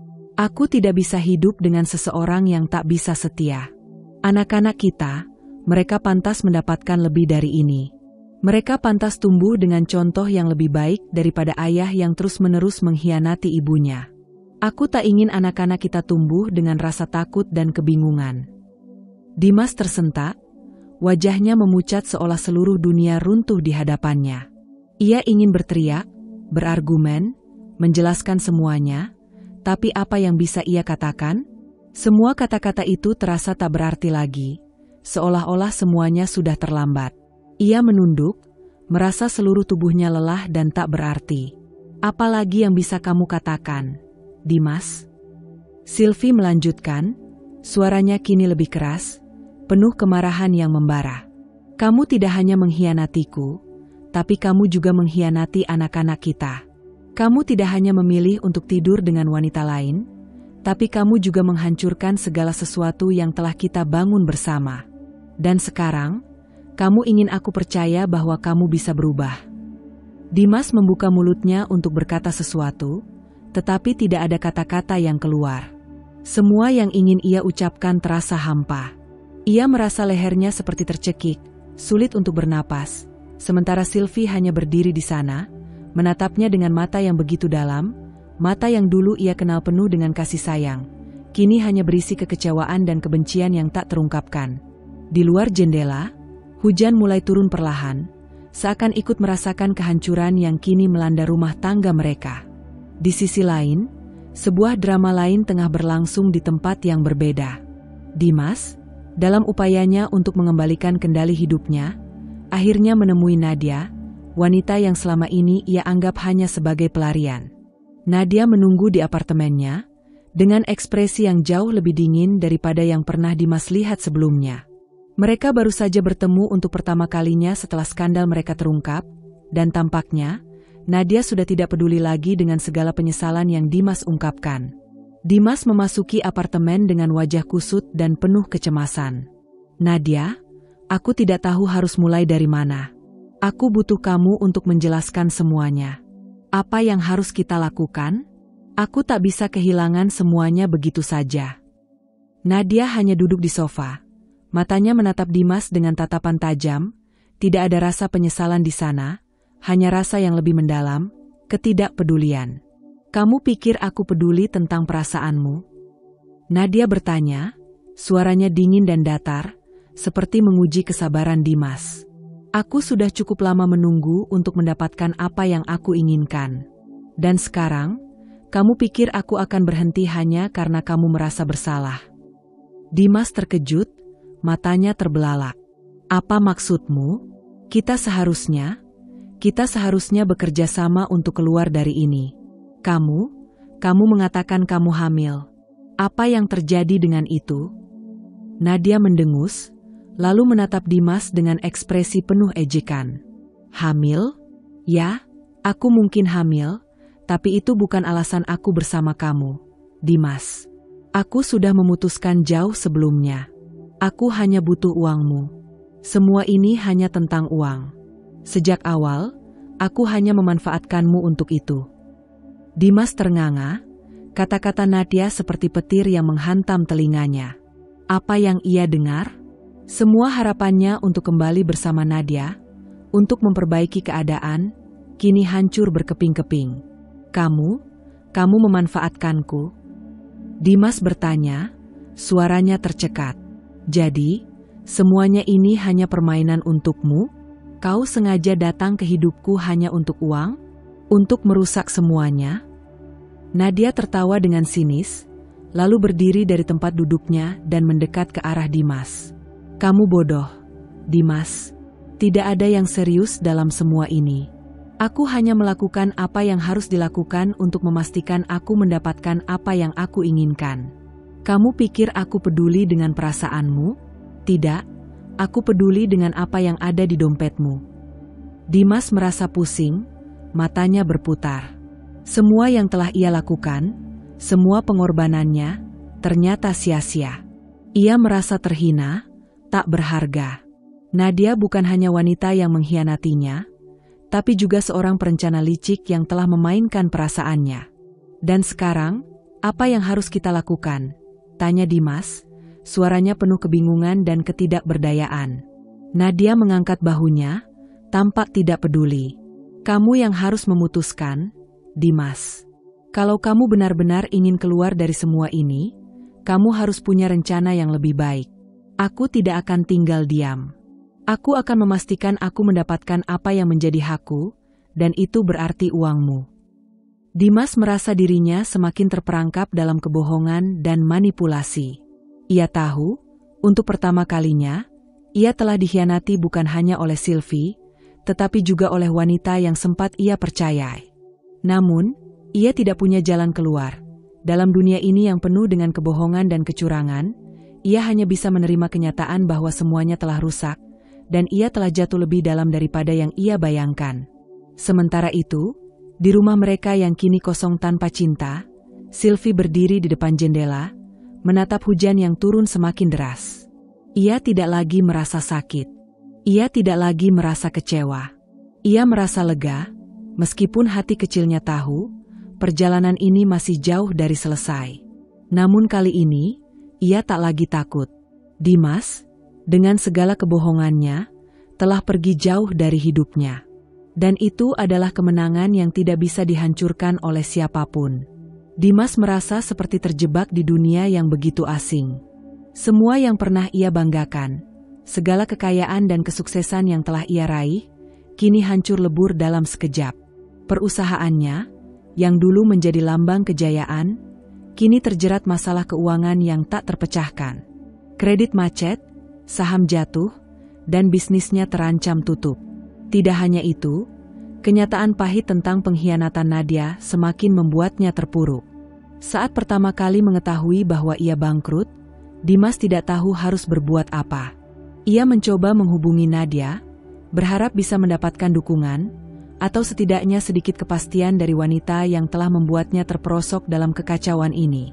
Speaker 2: "Aku tidak bisa hidup dengan seseorang yang tak bisa setia. Anak-anak kita, mereka pantas mendapatkan lebih dari ini. Mereka pantas tumbuh dengan contoh yang lebih baik daripada ayah yang terus-menerus mengkhianati ibunya. Aku tak ingin anak-anak kita tumbuh dengan rasa takut dan kebingungan." Dimas tersentak, wajahnya memucat seolah seluruh dunia runtuh di hadapannya. Ia ingin berteriak, berargumen, menjelaskan semuanya, tapi apa yang bisa ia katakan? Semua kata-kata itu terasa tak berarti lagi, seolah-olah semuanya sudah terlambat. Ia menunduk, merasa seluruh tubuhnya lelah dan tak berarti. "Apalagi yang bisa kamu katakan, Dimas?" Sylvie melanjutkan, suaranya kini lebih keras, penuh kemarahan yang membara. "Kamu tidak hanya mengkhianatiku, tapi kamu juga mengkhianati anak-anak kita. Kamu tidak hanya memilih untuk tidur dengan wanita lain, tapi kamu juga menghancurkan segala sesuatu yang telah kita bangun bersama. Dan sekarang, kamu ingin aku percaya bahwa kamu bisa berubah." Dimas membuka mulutnya untuk berkata sesuatu, tetapi tidak ada kata-kata yang keluar. Semua yang ingin ia ucapkan terasa hampa. Ia merasa lehernya seperti tercekik, sulit untuk bernapas, sementara Sylvie hanya berdiri di sana, menatapnya dengan mata yang begitu dalam, mata yang dulu ia kenal penuh dengan kasih sayang, kini hanya berisi kekecewaan dan kebencian yang tak terungkapkan. Di luar jendela, Hujan mulai turun perlahan, seakan ikut merasakan kehancuran yang kini melanda rumah tangga mereka. Di sisi lain, sebuah drama lain tengah berlangsung di tempat yang berbeda. Dimas, dalam upayanya untuk mengembalikan kendali hidupnya, akhirnya menemui Nadia, wanita yang selama ini ia anggap hanya sebagai pelarian. Nadia menunggu di apartemennya, dengan ekspresi yang jauh lebih dingin daripada yang pernah Dimas lihat sebelumnya. Mereka baru saja bertemu untuk pertama kalinya setelah skandal mereka terungkap, dan tampaknya, Nadia sudah tidak peduli lagi dengan segala penyesalan yang Dimas ungkapkan. Dimas memasuki apartemen dengan wajah kusut dan penuh kecemasan. "Nadia, aku tidak tahu harus mulai dari mana. Aku butuh kamu untuk menjelaskan semuanya. Apa yang harus kita lakukan? Aku tak bisa kehilangan semuanya begitu saja." Nadia hanya duduk di sofa. Matanya menatap Dimas dengan tatapan tajam, tidak ada rasa penyesalan di sana, hanya rasa yang lebih mendalam, ketidakpedulian. "Kamu pikir aku peduli tentang perasaanmu?" Nadia bertanya, suaranya dingin dan datar, seperti menguji kesabaran Dimas. "Aku sudah cukup lama menunggu untuk mendapatkan apa yang aku inginkan. Dan sekarang, kamu pikir aku akan berhenti hanya karena kamu merasa bersalah?" Dimas terkejut, matanya terbelalak. "Apa maksudmu? Kita seharusnya bekerja sama untuk keluar dari ini. Kamu mengatakan kamu hamil. Apa yang terjadi dengan itu?" Nadia mendengus, lalu menatap Dimas dengan ekspresi penuh ejekan. "Hamil? Ya, aku mungkin hamil, tapi itu bukan alasan aku bersama kamu, Dimas. Aku sudah memutuskan jauh sebelumnya. Aku hanya butuh uangmu. Semua ini hanya tentang uang. Sejak awal, aku hanya memanfaatkanmu untuk itu." Dimas ternganga, kata-kata Nadia seperti petir yang menghantam telinganya. Apa yang ia dengar? Semua harapannya untuk kembali bersama Nadia, untuk memperbaiki keadaan, kini hancur berkeping-keping. Kamu memanfaatkanku?" Dimas bertanya, suaranya tercekat. "Jadi, semuanya ini hanya permainan untukmu? Kau sengaja datang ke hidupku hanya untuk uang? Untuk merusak semuanya?" Nadia tertawa dengan sinis, lalu berdiri dari tempat duduknya dan mendekat ke arah Dimas. "Kamu bodoh, Dimas. Tidak ada yang serius dalam semua ini. Aku hanya melakukan apa yang harus dilakukan untuk memastikan aku mendapatkan apa yang aku inginkan. Kamu pikir aku peduli dengan perasaanmu? Tidak, aku peduli dengan apa yang ada di dompetmu." Dimas merasa pusing, matanya berputar. Semua yang telah ia lakukan, semua pengorbanannya, ternyata sia-sia. Ia merasa terhina, tak berharga. Nadia bukan hanya wanita yang mengkhianatinya, tapi juga seorang perencana licik yang telah memainkan perasaannya. "Dan sekarang, apa yang harus kita lakukan?" tanya Dimas, suaranya penuh kebingungan dan ketidakberdayaan. Nadia mengangkat bahunya, tampak tidak peduli. "Kamu yang harus memutuskan, Dimas. Kalau kamu benar-benar ingin keluar dari semua ini, kamu harus punya rencana yang lebih baik. Aku tidak akan tinggal diam. Aku akan memastikan aku mendapatkan apa yang menjadi hakku, dan itu berarti uangmu." Dimas merasa dirinya semakin terperangkap dalam kebohongan dan manipulasi. Ia tahu, untuk pertama kalinya, ia telah dikhianati bukan hanya oleh Sylvie, tetapi juga oleh wanita yang sempat ia percayai. Namun, ia tidak punya jalan keluar. Dalam dunia ini yang penuh dengan kebohongan dan kecurangan, ia hanya bisa menerima kenyataan bahwa semuanya telah rusak, dan ia telah jatuh lebih dalam daripada yang ia bayangkan. Sementara itu, di rumah mereka yang kini kosong tanpa cinta, Sylvie berdiri di depan jendela, menatap hujan yang turun semakin deras. Ia tidak lagi merasa sakit. Ia tidak lagi merasa kecewa. Ia merasa lega, meskipun hati kecilnya tahu, perjalanan ini masih jauh dari selesai. Namun kali ini, ia tak lagi takut. Dimas, dengan segala kebohongannya, telah pergi jauh dari hidupnya. Dan itu adalah kemenangan yang tidak bisa dihancurkan oleh siapapun. Dimas merasa seperti terjebak di dunia yang begitu asing. Semua yang pernah ia banggakan, Segala kekayaan dan kesuksesan yang telah ia raih, kini hancur lebur dalam sekejap. Perusahaannya, yang dulu menjadi lambang kejayaan, kini terjerat masalah keuangan yang tak terpecahkan. Kredit macet, saham jatuh, dan bisnisnya terancam tutup. Tidak hanya itu, kenyataan pahit tentang pengkhianatan Nadia semakin membuatnya terpuruk. Saat pertama kali mengetahui bahwa ia bangkrut, Dimas tidak tahu harus berbuat apa. Ia mencoba menghubungi Nadia, berharap bisa mendapatkan dukungan, atau setidaknya sedikit kepastian dari wanita yang telah membuatnya terperosok dalam kekacauan ini.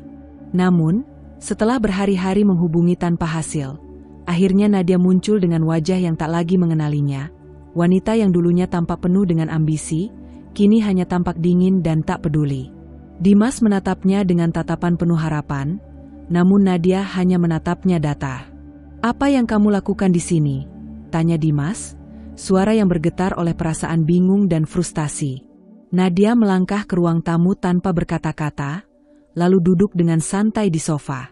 Speaker 2: Namun, setelah berhari-hari menghubungi tanpa hasil, akhirnya Nadia muncul dengan wajah yang tak lagi mengenalinya. Wanita yang dulunya tampak penuh dengan ambisi, kini hanya tampak dingin dan tak peduli. Dimas menatapnya dengan tatapan penuh harapan, namun Nadia hanya menatapnya datar. "Apa yang kamu lakukan di sini?" tanya Dimas, suara yang bergetar oleh perasaan bingung dan frustasi. Nadia melangkah ke ruang tamu tanpa berkata-kata, lalu duduk dengan santai di sofa.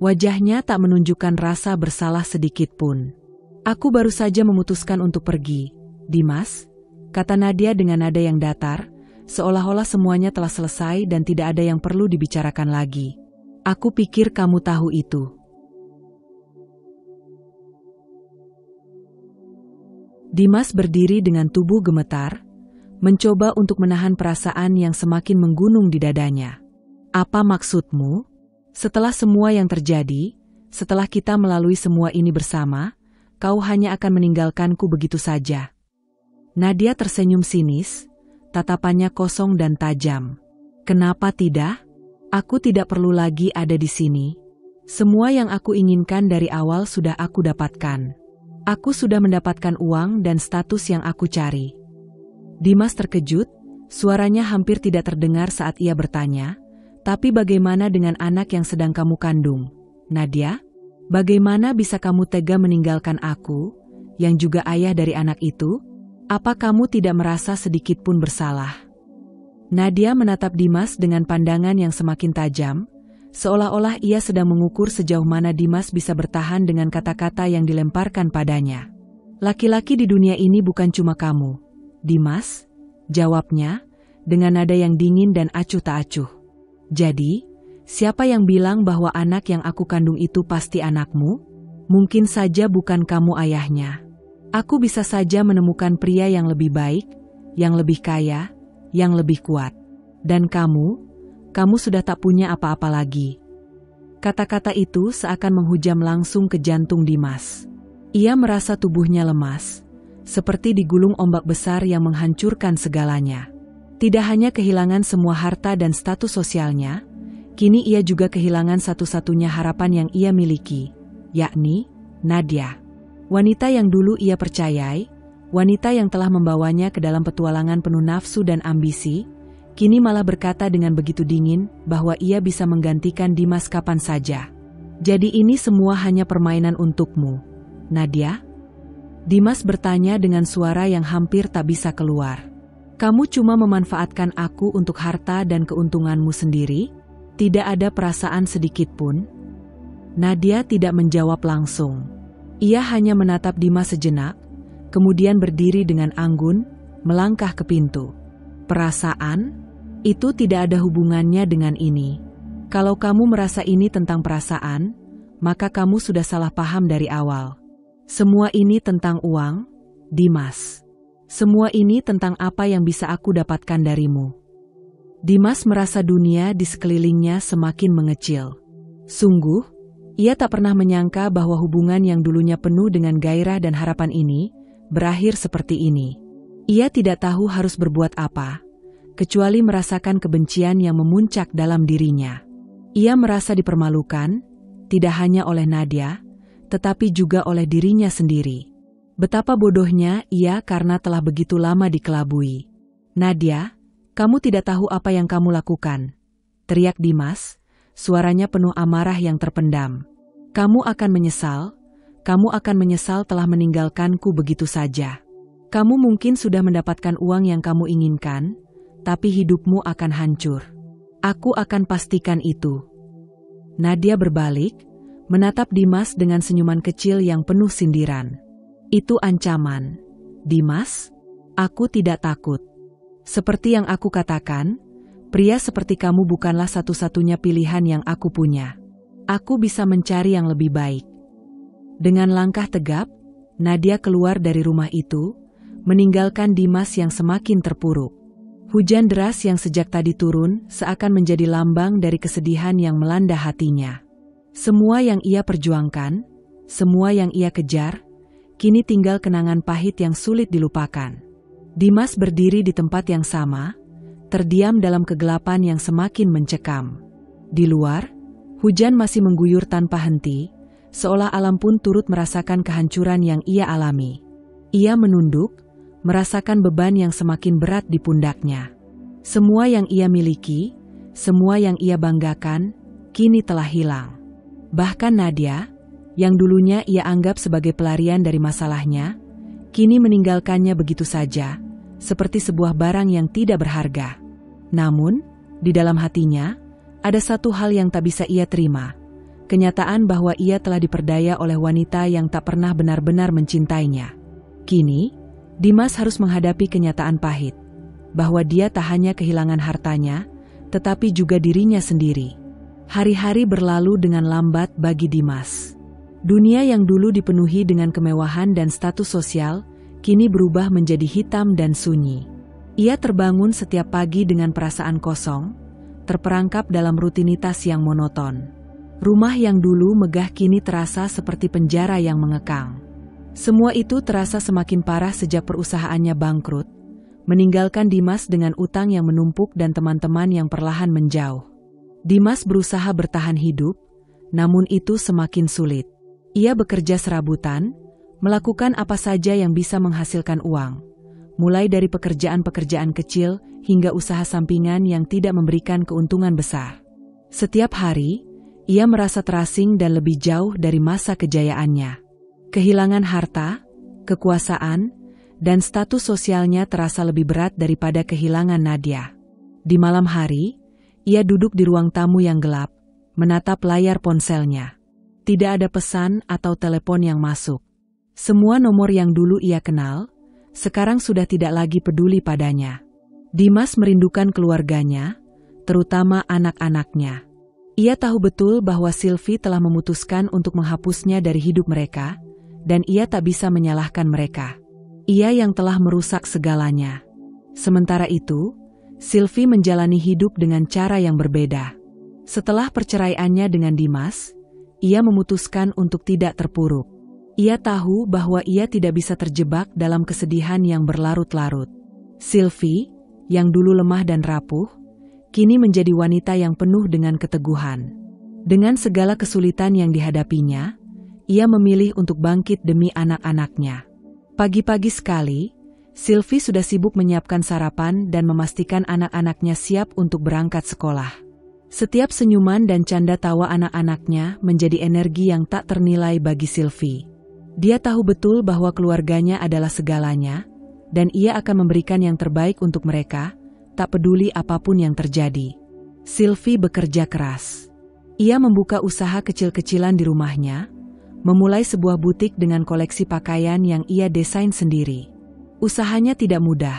Speaker 2: Wajahnya tak menunjukkan rasa bersalah sedikit pun. "Aku baru saja memutuskan untuk pergi, Dimas," kata Nadia dengan nada yang datar, seolah-olah semuanya telah selesai dan tidak ada yang perlu dibicarakan lagi. "Aku pikir kamu tahu itu." Dimas berdiri dengan tubuh gemetar, mencoba untuk menahan perasaan yang semakin menggunung di dadanya. "Apa maksudmu? Setelah semua yang terjadi, setelah kita melalui semua ini bersama, kau hanya akan meninggalkanku begitu saja?" Nadia tersenyum sinis, tatapannya kosong dan tajam. "Kenapa tidak? Aku tidak perlu lagi ada di sini. Semua yang aku inginkan dari awal sudah aku dapatkan. Aku sudah mendapatkan uang dan status yang aku cari." Dimas terkejut, suaranya hampir tidak terdengar saat ia bertanya, "Tapi bagaimana dengan anak yang sedang kamu kandung, Nadia? Bagaimana bisa kamu tega meninggalkan aku, yang juga ayah dari anak itu? Apa kamu tidak merasa sedikit pun bersalah?" Nadia menatap Dimas dengan pandangan yang semakin tajam, seolah-olah ia sedang mengukur sejauh mana Dimas bisa bertahan dengan kata-kata yang dilemparkan padanya. "Laki-laki di dunia ini bukan cuma kamu, Dimas," jawabnya, dengan nada yang dingin dan acuh tak acuh. "Jadi, siapa yang bilang bahwa anak yang aku kandung itu pasti anakmu? Mungkin saja bukan kamu ayahnya. Aku bisa saja menemukan pria yang lebih baik, yang lebih kaya, yang lebih kuat. Dan kamu sudah tak punya apa-apa lagi." Kata-kata itu seakan menghujam langsung ke jantung Dimas. Ia merasa tubuhnya lemas, seperti digulung ombak besar yang menghancurkan segalanya. Tidak hanya kehilangan semua harta dan status sosialnya, kini ia juga kehilangan satu-satunya harapan yang ia miliki, yakni Nadia. Wanita yang dulu ia percayai, wanita yang telah membawanya ke dalam petualangan penuh nafsu dan ambisi, kini malah berkata dengan begitu dingin bahwa ia bisa menggantikan Dimas kapan saja. "Jadi ini semua hanya permainan untukmu, Nadia?" Dimas bertanya dengan suara yang hampir tak bisa keluar. "Kamu cuma memanfaatkan aku untuk harta dan keuntunganmu sendiri? Tidak ada perasaan sedikit pun?" Nadia tidak menjawab langsung. Ia hanya menatap Dimas sejenak, kemudian berdiri dengan anggun, melangkah ke pintu. "Perasaan? Itu tidak ada hubungannya dengan ini. Kalau kamu merasa ini tentang perasaan, maka kamu sudah salah paham dari awal. Semua ini tentang uang, Dimas. Semua ini tentang apa yang bisa aku dapatkan darimu." Dimas merasa dunia di sekelilingnya semakin mengecil. Sungguh, ia tak pernah menyangka bahwa hubungan yang dulunya penuh dengan gairah dan harapan ini berakhir seperti ini. Ia tidak tahu harus berbuat apa, kecuali merasakan kebencian yang memuncak dalam dirinya. Ia merasa dipermalukan, tidak hanya oleh Nadia, tetapi juga oleh dirinya sendiri. Betapa bodohnya ia karena telah begitu lama dikelabui. "Nadia, kamu tidak tahu apa yang kamu lakukan," teriak Dimas, suaranya penuh amarah yang terpendam. "Kamu akan menyesal telah meninggalkanku begitu saja. Kamu mungkin sudah mendapatkan uang yang kamu inginkan, tapi hidupmu akan hancur. Aku akan pastikan itu." Nadia berbalik, menatap Dimas dengan senyuman kecil yang penuh sindiran. Itu ancaman. Dimas, aku tidak takut. Seperti yang aku katakan, pria seperti kamu bukanlah satu-satunya pilihan yang aku punya. Aku bisa mencari yang lebih baik. Dengan langkah tegap, Nadia keluar dari rumah itu, meninggalkan Dimas yang semakin terpuruk. Hujan deras yang sejak tadi turun seakan menjadi lambang dari kesedihan yang melanda hatinya. Semua yang ia perjuangkan, semua yang ia kejar, kini tinggal kenangan pahit yang sulit dilupakan. Dimas berdiri di tempat yang sama, terdiam dalam kegelapan yang semakin mencekam. Di luar, hujan masih mengguyur tanpa henti, seolah alam pun turut merasakan kehancuran yang ia alami. Ia menunduk, merasakan beban yang semakin berat di pundaknya. Semua yang ia miliki, semua yang ia banggakan, kini telah hilang. Bahkan Nadia, yang dulunya ia anggap sebagai pelarian dari masalahnya, kini meninggalkannya begitu saja, seperti sebuah barang yang tidak berharga. Namun, di dalam hatinya, ada satu hal yang tak bisa ia terima. Kenyataan bahwa ia telah diperdaya oleh wanita yang tak pernah benar-benar mencintainya. Kini, Dimas harus menghadapi kenyataan pahit, bahwa dia tak hanya kehilangan hartanya, tetapi juga dirinya sendiri. Hari-hari berlalu dengan lambat bagi Dimas. Dunia yang dulu dipenuhi dengan kemewahan dan status sosial, kini berubah menjadi hitam dan sunyi. Ia terbangun setiap pagi dengan perasaan kosong, terperangkap dalam rutinitas yang monoton. Rumah yang dulu megah kini terasa seperti penjara yang mengekang. Semua itu terasa semakin parah sejak perusahaannya bangkrut, meninggalkan Dimas dengan utang yang menumpuk dan teman-teman yang perlahan menjauh. Dimas berusaha bertahan hidup, namun itu semakin sulit. Ia bekerja serabutan, melakukan apa saja yang bisa menghasilkan uang, mulai dari pekerjaan-pekerjaan kecil hingga usaha sampingan yang tidak memberikan keuntungan besar. Setiap hari, ia merasa terasing dan lebih jauh dari masa kejayaannya. Kehilangan harta, kekuasaan, dan status sosialnya terasa lebih berat daripada kehilangan Nadia. Di malam hari, ia duduk di ruang tamu yang gelap, menatap layar ponselnya. Tidak ada pesan atau telepon yang masuk. Semua nomor yang dulu ia kenal, sekarang sudah tidak lagi peduli padanya. Dimas merindukan keluarganya, terutama anak-anaknya. Ia tahu betul bahwa Sylvie telah memutuskan untuk menghapusnya dari hidup mereka, dan ia tak bisa menyalahkan mereka. Ia yang telah merusak segalanya. Sementara itu, Sylvie menjalani hidup dengan cara yang berbeda. Setelah perceraiannya dengan Dimas, ia memutuskan untuk tidak terpuruk. Ia tahu bahwa ia tidak bisa terjebak dalam kesedihan yang berlarut-larut. Sylvie, yang dulu lemah dan rapuh, kini menjadi wanita yang penuh dengan keteguhan. Dengan segala kesulitan yang dihadapinya, ia memilih untuk bangkit demi anak-anaknya. Pagi-pagi sekali, Sylvie sudah sibuk menyiapkan sarapan dan memastikan anak-anaknya siap untuk berangkat sekolah. Setiap senyuman dan canda tawa anak-anaknya menjadi energi yang tak ternilai bagi Sylvie. Dia tahu betul bahwa keluarganya adalah segalanya, dan ia akan memberikan yang terbaik untuk mereka, tak peduli apapun yang terjadi. Sylvie bekerja keras. Ia membuka usaha kecil-kecilan di rumahnya, memulai sebuah butik dengan koleksi pakaian yang ia desain sendiri. Usahanya tidak mudah,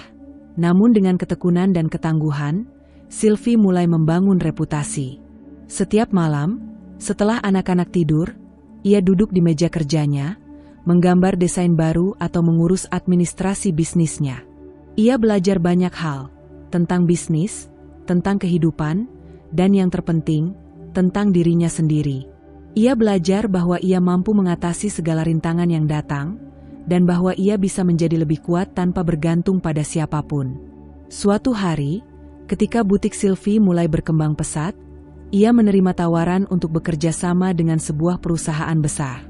Speaker 2: namun dengan ketekunan dan ketangguhan, Sylvie mulai membangun reputasi. Setiap malam, setelah anak-anak tidur, ia duduk di meja kerjanya, menggambar desain baru atau mengurus administrasi bisnisnya. Ia belajar banyak hal, tentang bisnis, tentang kehidupan, dan yang terpenting, tentang dirinya sendiri. Ia belajar bahwa ia mampu mengatasi segala rintangan yang datang, dan bahwa ia bisa menjadi lebih kuat tanpa bergantung pada siapapun. Suatu hari, ketika butik Sylvie mulai berkembang pesat, ia menerima tawaran untuk bekerja sama dengan sebuah perusahaan besar.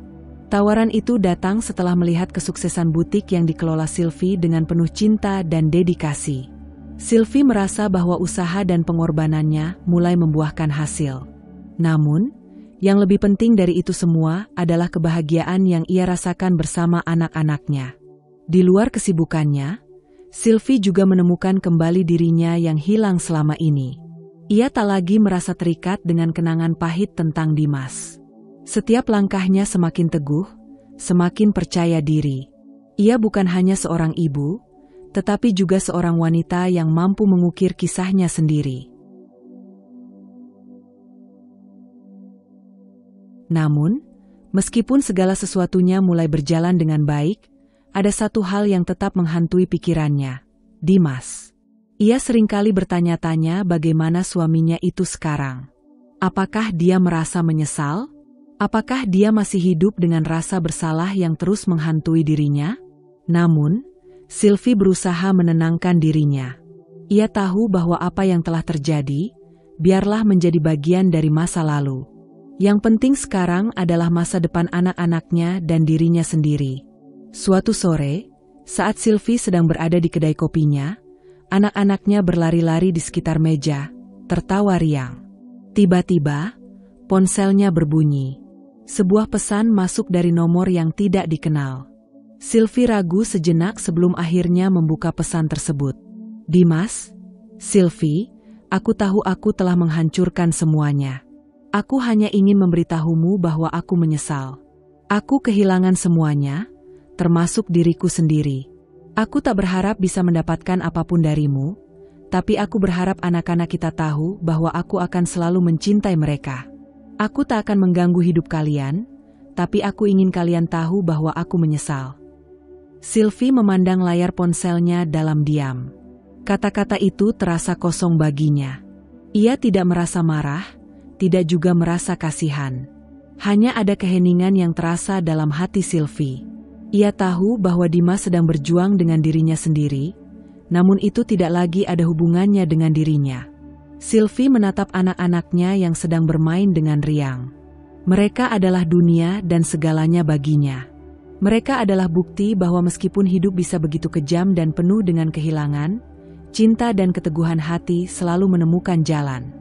Speaker 2: Tawaran itu datang setelah melihat kesuksesan butik yang dikelola Sylvie dengan penuh cinta dan dedikasi. Sylvie merasa bahwa usaha dan pengorbanannya mulai membuahkan hasil. Namun, yang lebih penting dari itu semua adalah kebahagiaan yang ia rasakan bersama anak-anaknya. Di luar kesibukannya, Sylvie juga menemukan kembali dirinya yang hilang selama ini. Ia tak lagi merasa terikat dengan kenangan pahit tentang Dimas. Setiap langkahnya semakin teguh, semakin percaya diri. Ia bukan hanya seorang ibu, tetapi juga seorang wanita yang mampu mengukir kisahnya sendiri. Namun, meskipun segala sesuatunya mulai berjalan dengan baik, ada satu hal yang tetap menghantui pikirannya, Dimas. Ia seringkali bertanya-tanya bagaimana suaminya itu sekarang. Apakah dia merasa menyesal? Apakah dia masih hidup dengan rasa bersalah yang terus menghantui dirinya? Namun, Sylvie berusaha menenangkan dirinya. Ia tahu bahwa apa yang telah terjadi, biarlah menjadi bagian dari masa lalu. Yang penting sekarang adalah masa depan anak-anaknya dan dirinya sendiri. Suatu sore, saat Sylvie sedang berada di kedai kopinya, anak-anaknya berlari-lari di sekitar meja, tertawa riang. Tiba-tiba, ponselnya berbunyi. Sebuah pesan masuk dari nomor yang tidak dikenal. Sylvie ragu sejenak sebelum akhirnya membuka pesan tersebut. Dimas, Sylvie, aku tahu aku telah menghancurkan semuanya. Aku hanya ingin memberitahumu bahwa aku menyesal. Aku kehilangan semuanya, termasuk diriku sendiri. Aku tak berharap bisa mendapatkan apapun darimu, tapi aku berharap anak-anak kita tahu bahwa aku akan selalu mencintai mereka. Aku tak akan mengganggu hidup kalian, tapi aku ingin kalian tahu bahwa aku menyesal. Sylvie memandang layar ponselnya dalam diam. Kata-kata itu terasa kosong baginya. Ia tidak merasa marah, tidak juga merasa kasihan. Hanya ada keheningan yang terasa dalam hati Sylvie. Ia tahu bahwa Dimas sedang berjuang dengan dirinya sendiri, namun itu tidak lagi ada hubungannya dengan dirinya. Sylvie menatap anak-anaknya yang sedang bermain dengan riang. Mereka adalah dunia dan segalanya baginya. Mereka adalah bukti bahwa meskipun hidup bisa begitu kejam dan penuh dengan kehilangan, cinta dan keteguhan hati selalu menemukan jalan.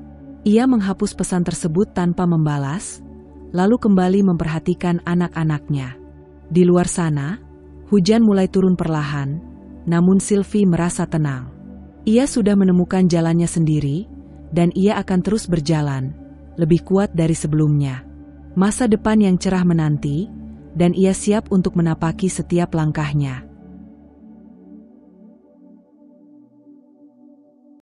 Speaker 2: Ia menghapus pesan tersebut tanpa membalas, lalu kembali memperhatikan anak-anaknya. Di luar sana, hujan mulai turun perlahan, namun Sylvie merasa tenang. Ia sudah menemukan jalannya sendiri, dan ia akan terus berjalan, lebih kuat dari sebelumnya. Masa depan yang cerah menanti, dan ia siap untuk menapaki setiap langkahnya.